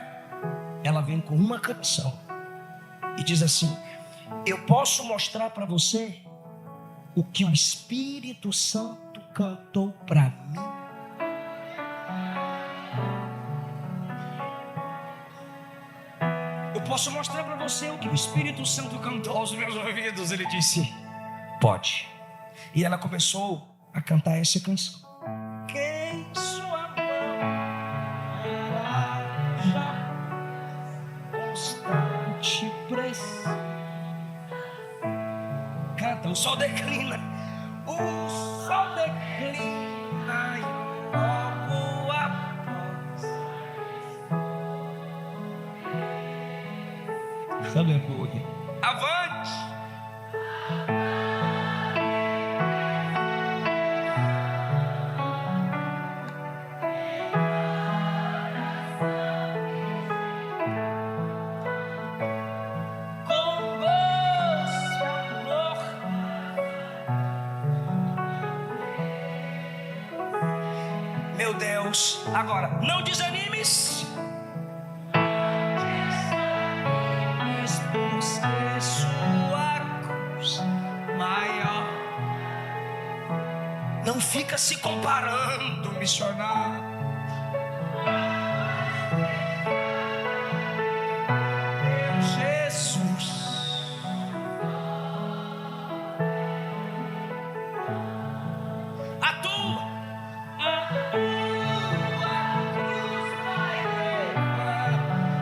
S1: ela vem com uma canção e diz assim: eu posso mostrar para você o que o Espírito Santo cantou para mim. Eu posso mostrar para você o que o Espírito Santo cantou aos meus ouvidos. Ele disse: pode. E ela começou a cantar essa canção. Quem sua mão constante pressa sol declina. O sol declina e logo após. Aleluia. Avante. Meu Deus, agora, não desanimes. Porque sua cruz maior. Não fica se comparando, missionário. Jesus.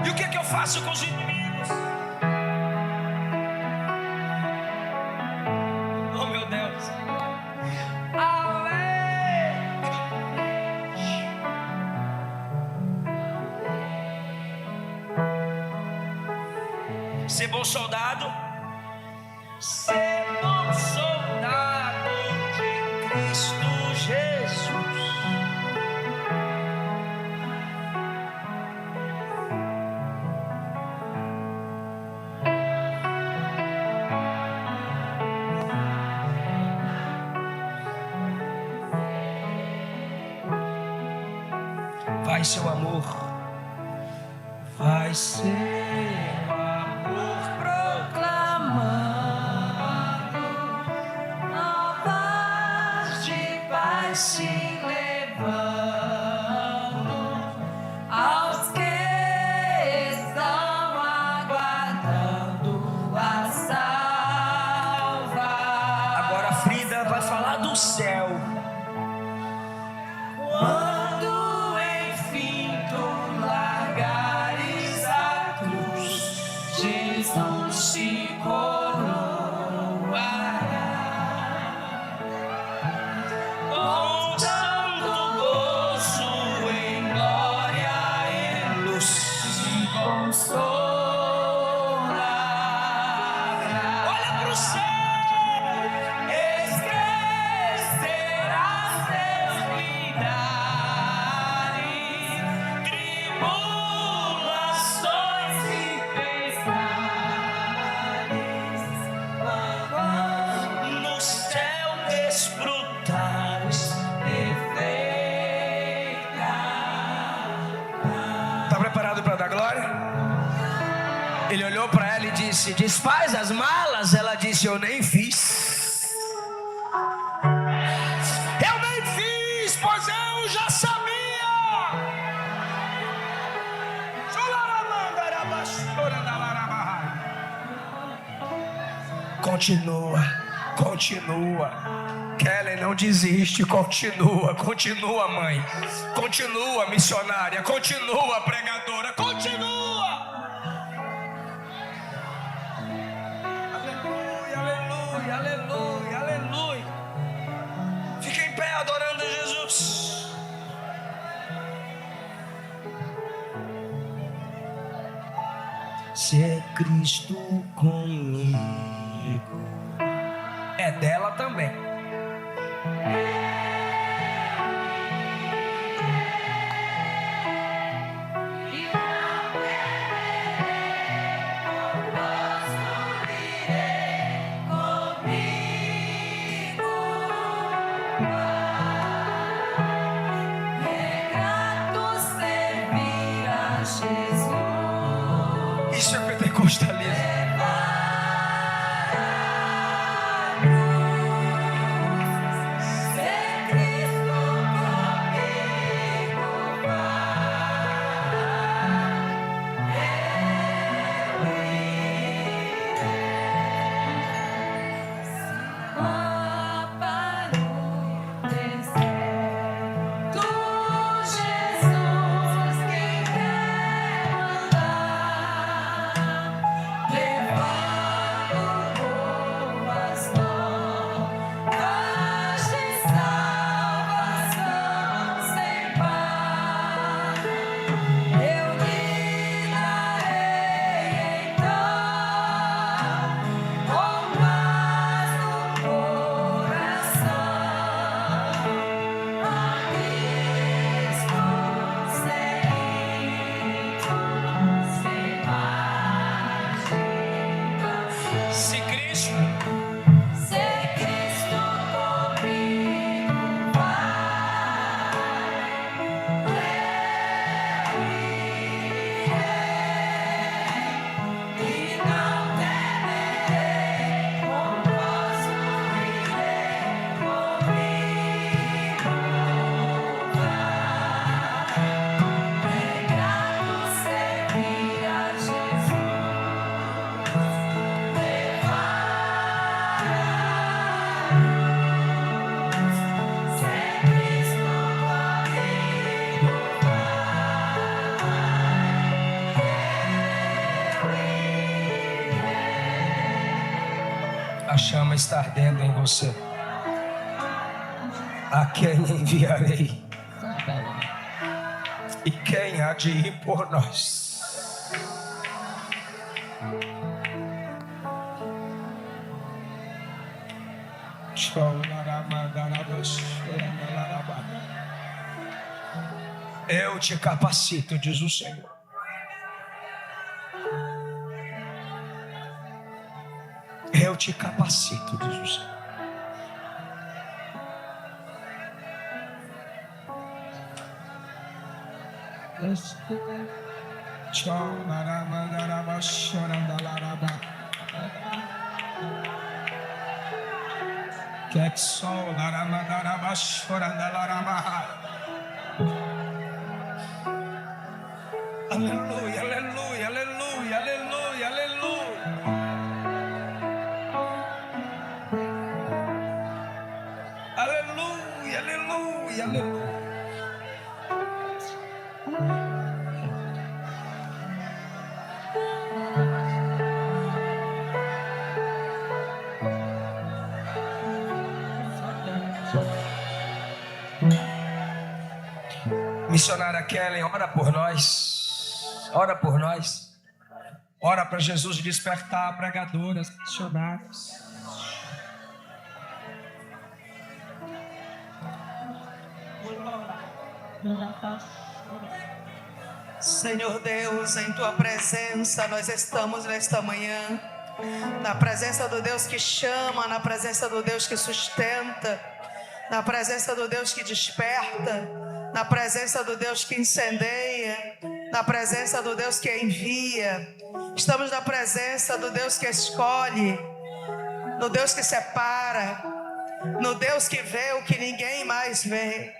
S1: E o que é que eu faço com os inimigos? Oh, meu Deus. Ser bom soldado. Ser bom soldado de Cristo Jesus. Vai seu amor, vai seu amor proclamando, novas de paz se levando aos que estão aguardando a salvar. Agora a Frida vai falar do céu. Jesus te coroará com tanto gozo em glória e luz, te consolará. Olha para o céu, esquecerás teus milhares, tribulações e ele olhou para ela e disse: desfaz as malas. Ela disse: eu nem fiz. Eu nem fiz, pois eu já sabia. Continua, continua. Kelly, não desiste, continua, continua, mãe. Continua, missionária, continua, pregadora, continua. Aleluia, aleluia. Fica em pé adorando Jesus. Se é Cristo comigo, é dela também. Isso é pentecostalismo.
S2: Jesus, quem quer andar
S1: a chama está ardendo em você. A quem enviarei? E quem há de ir por nós? Eu te capacito, diz o Senhor. Eu te capacito, diz o Senhor. Aleluia, aleluia, aleluia, aleluia, aleluia. Aleluia, aleluia, aleluia. Missionária Kellen, ora por nós. Ora por nós. Ora para Jesus despertar pregadoras, missionários.
S2: Senhor Deus, em Tua presença nós estamos nesta manhã, na presença do Deus que chama, na presença do Deus que sustenta, na presença do Deus que desperta, na presença do Deus que incendeia, na presença do Deus que envia. Estamos na presença do Deus que escolhe, no Deus que separa, no Deus que vê o que ninguém mais vê.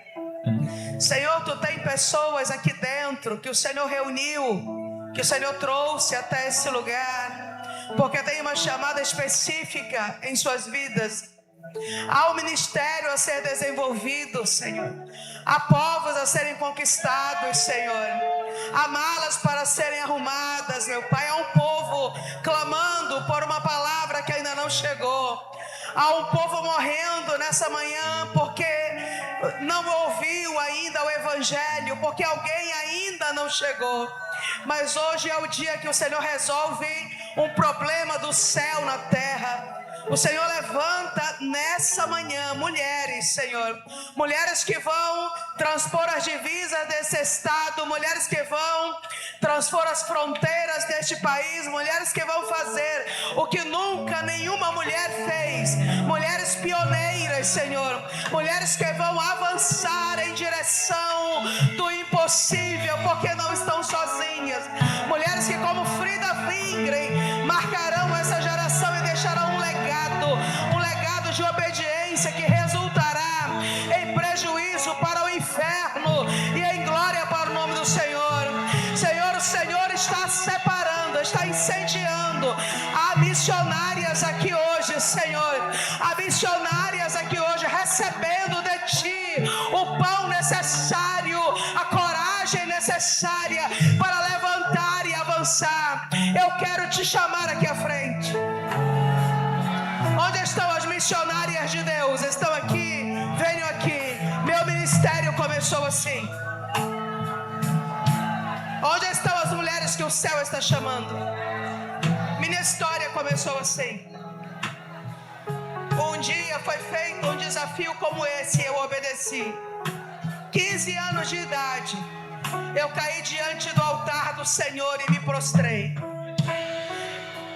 S2: Senhor, Tu tem pessoas aqui dentro que o Senhor reuniu, que o Senhor trouxe até esse lugar, porque tem uma chamada específica em suas vidas. Há um ministério a ser desenvolvido, Senhor. Há povos a serem conquistados, Senhor. Há malas para serem arrumadas, meu Pai. Há um povo clamando por uma palavra que ainda não chegou. Há um povo morrendo nessa manhã porque não ouviu ainda o Evangelho, porque alguém ainda não chegou. Mas hoje é o dia que o Senhor resolve um problema do céu na terra. O Senhor levanta nessa manhã mulheres, Senhor, mulheres que vão transpor as divisas desse estado, mulheres que vão transpor as fronteiras deste país, mulheres que vão fazer o que nunca nenhuma mulher fez, mulheres pioneiras, Senhor, mulheres que vão avançar em direção do impossível, porque não estão sozinhas, mulheres que, como Frida Wingren, marcarão essa geração e deixarão um legado de obediência que resultará em prejuízo para o inferno e em glória para o nome do Senhor. Senhor, o Senhor está separando, está incendiando. Há missionárias aqui hoje, Senhor, há missionárias aqui hoje recebendo de Ti o pão necessário, a coragem necessária para levantar e avançar. Eu quero Te chamar aqui à frente. Onde estão as missionárias de Deus? Estão aqui? Venham aqui. Meu ministério começou assim. Onde estão as mulheres que o céu está chamando? Minha história começou assim. Um dia foi feito um desafio como esse e eu obedeci. 15 anos de idade, eu caí diante do altar do Senhor e me prostrei.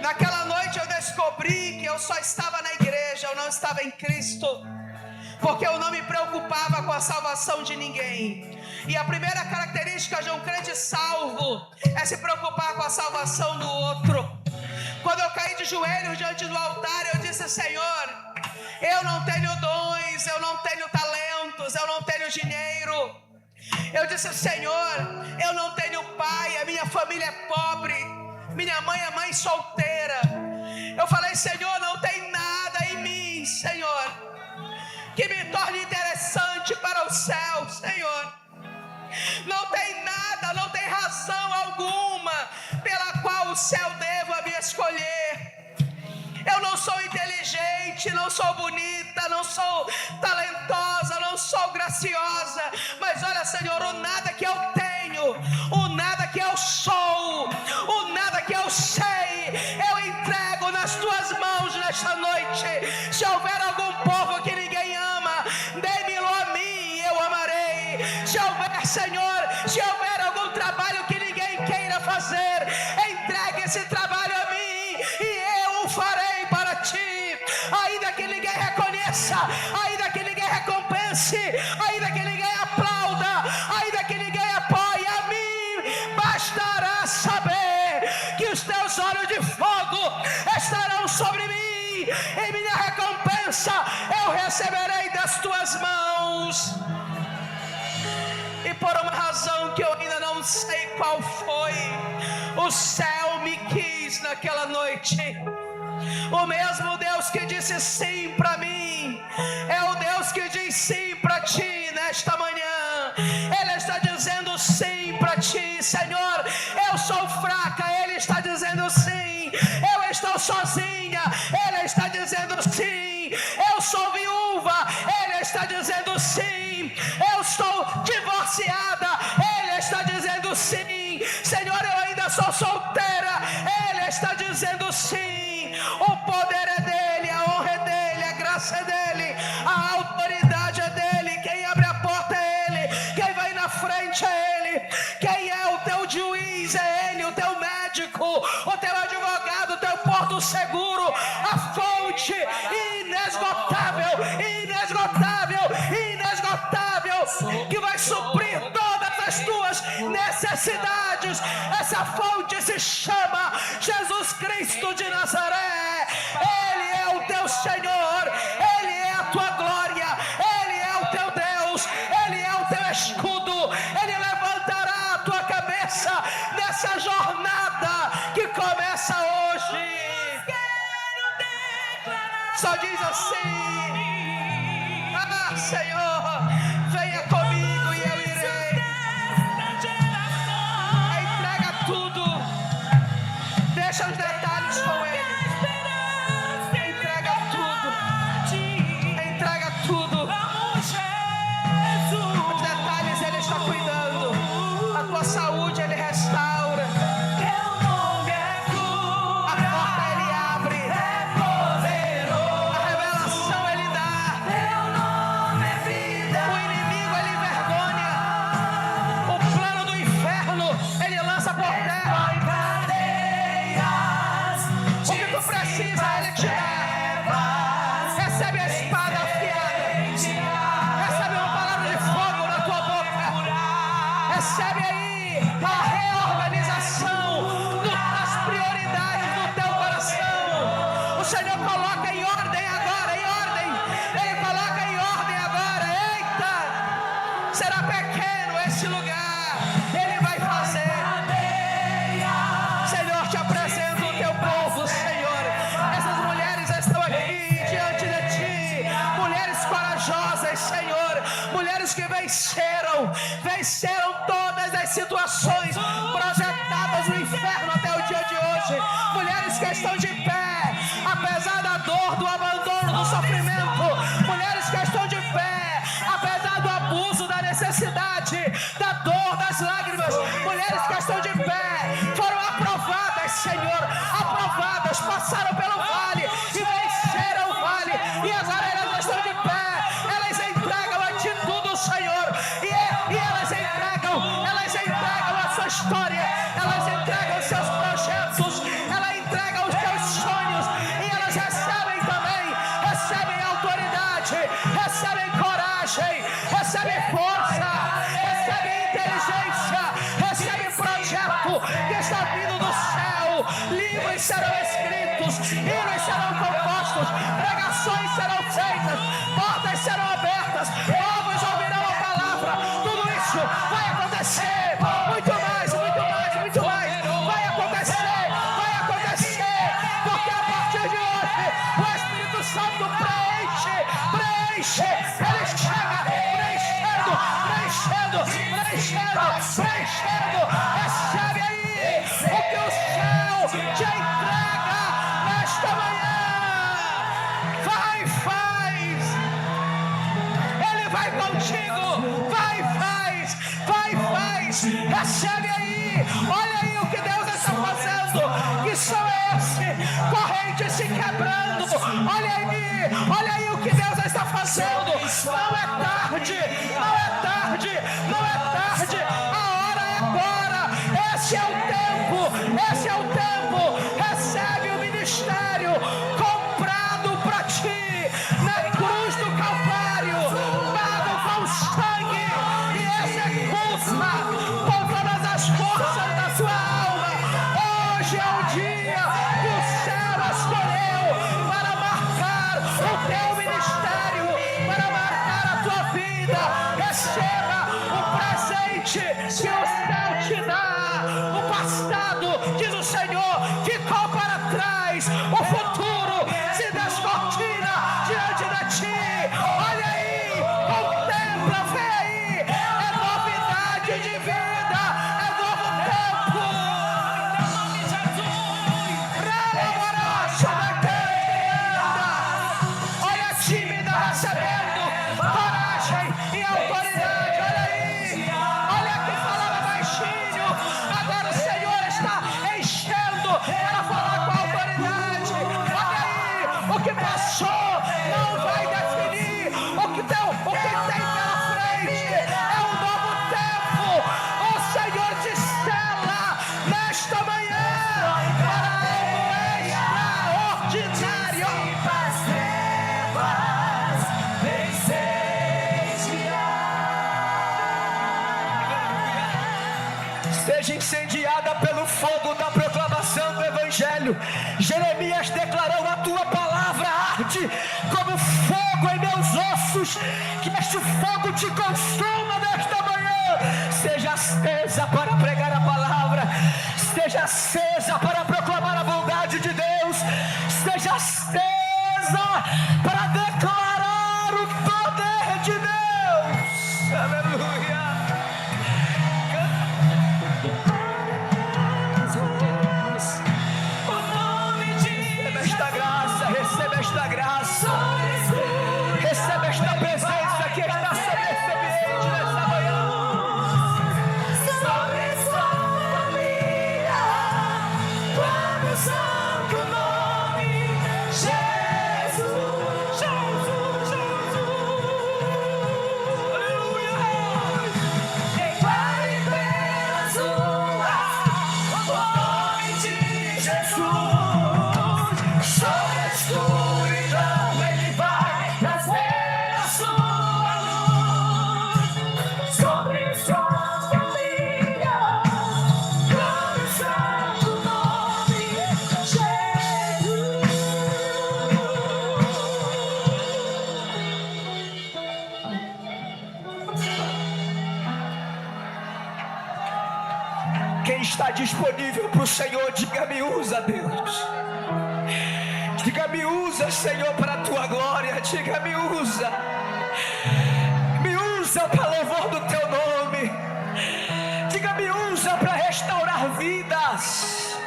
S2: Naquela noite eu descobri que eu só estava na igreja, eu não estava em Cristo, porque eu não me preocupava com a salvação de ninguém. E a primeira característica de um crente salvo é se preocupar com a salvação do outro. Quando eu caí de joelhos diante do altar, eu disse: Senhor, eu não tenho dons, eu não tenho talentos, eu não tenho dinheiro. Eu disse: Senhor, eu não tenho pai, a minha família é pobre, minha mãe é mãe solteira. Eu falei: Senhor, não tem nada em mim, Senhor, que me torne interessante para o céu, Senhor. Não tem nada, não tem razão alguma pela qual o céu deva me escolher. Eu não sou inteligente, eloquente, não sou bonita, não sou talentosa, não sou graciosa, mas olha, Senhor, o nada que eu tenho, o nada que eu sou, o nada que eu sei, eu entrego nas tuas mãos nesta noite. Se houver algum povo que ninguém ama, dê-me-lo a mim, eu amarei. Se houver, Senhor, se houver algum trabalho que ninguém queira fazer, entregue esse trabalho a mim e eu o farei para ti. Ainda que ninguém reconheça, ainda que ninguém recompense, ainda que ninguém aplauda, ainda que ninguém apoie, a mim bastará saber que os teus olhos de fogo estarão sobre mim, e minha recompensa eu receberei das tuas mãos. E por uma razão que eu ainda não sei qual foi, o céu me quis naquela noite. O mesmo Deus que disse sim para mim é o Deus que diz sim para ti nesta manhã. Ele está dizendo sim para ti. Senhor, eu sou fraca, Ele está dizendo sim. Eu estou sozinha, Ele está dizendo sim. Eu sou viúva, Ele está dizendo sim. Eu estou divorciada, Ele está dizendo sim. Senhor, eu ainda sou solteira, Ele está dizendo sim. O poder é dele, a honra é dele, a graça é dele, a autoridade é dele. Quem abre a porta é ele, quem vai na frente é ele. Quem é o teu juiz é ele, o teu médico, o teu advogado, o teu porto seguro, a fonte inesgotável, inesgotável, inesgotável, que vai suprir todas as tuas necessidades. Essa fonte se chama Jesus Cristo de Nazaré. Ele é o teu Senhor, Ele é a tua glória, Ele é o teu Deus, Ele é o teu escudo. Ele levantará a tua cabeça nessa jornada que começa hoje. Só diz assim: ah, Senhor, venha comigo e eu irei. Entrega tudo, deixa os detalhes com Ele. Entrega tudo, entrega tudo. Os detalhes Ele está cuidando. A tua saúde Ele restaura. A porta Ele abre. A revelação Ele dá. O inimigo Ele envergonha. O plano do inferno Ele lança por terra. O que tu precisa Ele te dá. Recebe a espada afiada. Recebe uma palavra de fogo na tua boca. Recebe aí a reorganização das prioridades do teu coração. O Senhor coloca em ordem agora, em ordem. Ele coloca em ordem agora. Eita! Será pequeno esse lugar. Ele vai fazer. Senhor, te apresento o teu povo, Senhor. Essas mulheres estão aqui diante de ti. Mulheres corajosas, Senhor. Mulheres que venceram todas as situações projetadas no inferno até o dia de hoje. Mulheres que estão de pé, apesar da dor, do abandono, do sofrimento. Mulheres que estão de pé, apesar do abuso, da necessidade, da dor, das lágrimas. Mulheres que estão de pé, foram aprovadas, Senhor, aprovadas, passaram pelo vale e venceram o vale, e agora elas estão de pé. Elas entregam a ti tudo, Senhor, e elas entregam a sua história, elas entregam os seus projetos, elas entregam os teus sonhos, e elas recebem autoridade, recebem coragem, recebem força, recebem inteligência, recebem projeto que está vindo do céu. Livros serão escritos, hinos serão compostos, pregações serão feitas, portas serão abertas, povos ouvirão a palavra. Tudo isso vai acontecer. Muito mais, muito mais, muito mais. Vai acontecer, porque a partir de hoje o Espírito Santo preenche. Ele chega preenchendo. Recebe aí o que o céu te entrega nesta manhã. Vai Recebe aí. Olha aí o que Deus está fazendo. Que som é esse? Corrente se quebrando. Olha aí o que Deus está fazendo. Não é tarde, não é tarde, não é tarde. A hora é agora. Esse é o tempo, esse é o tempo. Recebe o ministério comprado para ti na cruz do Calvário, pago com sangue e executa com todas as forças da sua alma. Hoje é o dia que o céu escolheu para marcar o teu ministério, para marcar a tua vida. Receba o presente que o céu te dá. O passado, diz o Senhor, ficou para trás. O futuro se descortina diante de ti. Olha aí, contempla, vê aí. É novidade de vida, é novo tempo. Em nome de Jesus. Olha a tímida recebendo coragem e autoridade. Olha aí, olha que falava baixinho. Agora o Senhor está enchendo para falar com autoridade. Olha aí, o que passou não vai definir o que tem pela frente. É um novo tempo. O Senhor te sela nesta manhã para algo extraordinário. Seja incendiada pelo fogo da proclamação do Evangelho. Jeremias declarou: a tua palavra arde como fogo em meus ossos, que este fogo te consuma nesta manhã. Seja acesa para pregar a palavra, esteja acesa para proclamar a bondade de Deus, esteja acesa para declarar o poder de Deus. Aleluia. Receba esta graça, receba esta presença que está sobre esse ambiente nessa manhã. Sobre sua família, clame o santo nome, Jesus, Jesus, Jesus. Aleluia. Declare pelas ruas o nome de Jesus. Sobre a escuridão ele vai trazer a sua luz. Sobre sua família, clame o santo nome, Jesus. Quem está disponível para o Senhor, diga: me usa, Deus. Diga: me usa, Senhor, para a tua glória. Diga: me usa. Me usa para louvor do teu nome. Diga: me usa para restaurar vidas.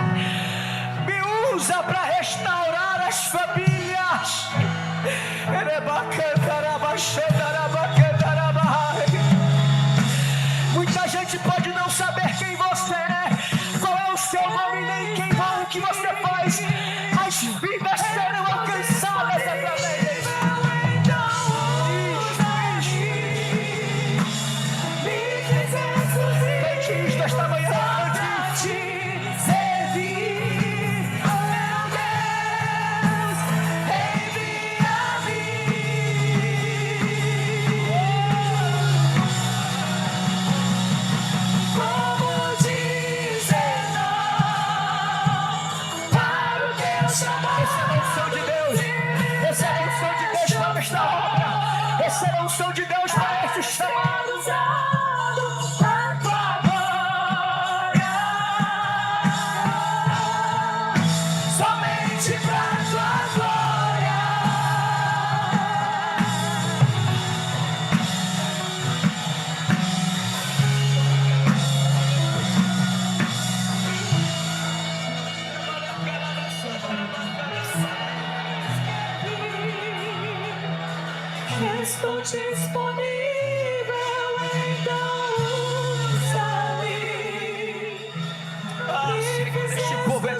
S2: Me usa para restaurar as famílias. Muita gente pode não saber quem você é, qual é o seu nome, nem quem o que você faz. As vidas serão alcançadas através dele. Vem te isto esta manhã.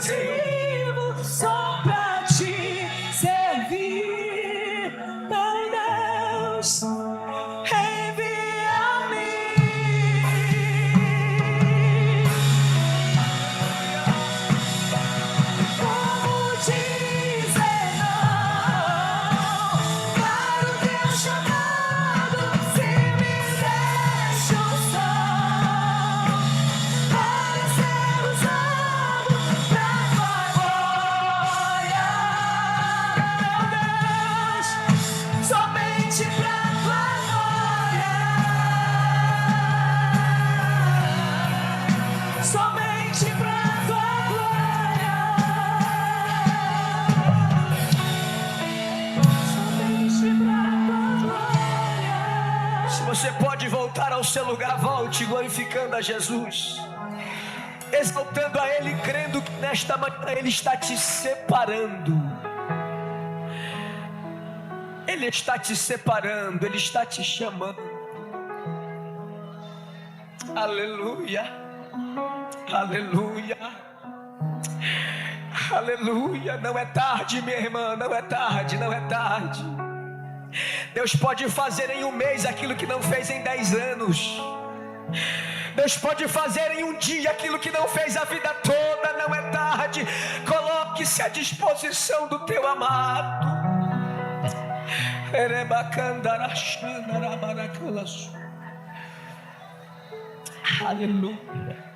S2: motivo só pra te servir, meu Deus, envia-me. Como dizer não para o teu chamado, se me deixa só para ser usado pra tua glória, meu Deus, somente pra tua glória, somente pra tua glória, somente pra tua glória. Se você pode voltar ao seu lugar, volte glorificando a Jesus, exaltando a Ele, crendo que nesta manhã Ele está te separando. Ele está te separando, Ele está te chamando. Aleluia, aleluia, aleluia. Não é tarde, minha irmã, não é tarde, não é tarde. Deus pode fazer em um mês aquilo que não fez em 10 anos. Deus pode fazer em um dia aquilo que não fez a vida toda. Não é tarde. Coloque-se à disposição do teu amado. Aleluia.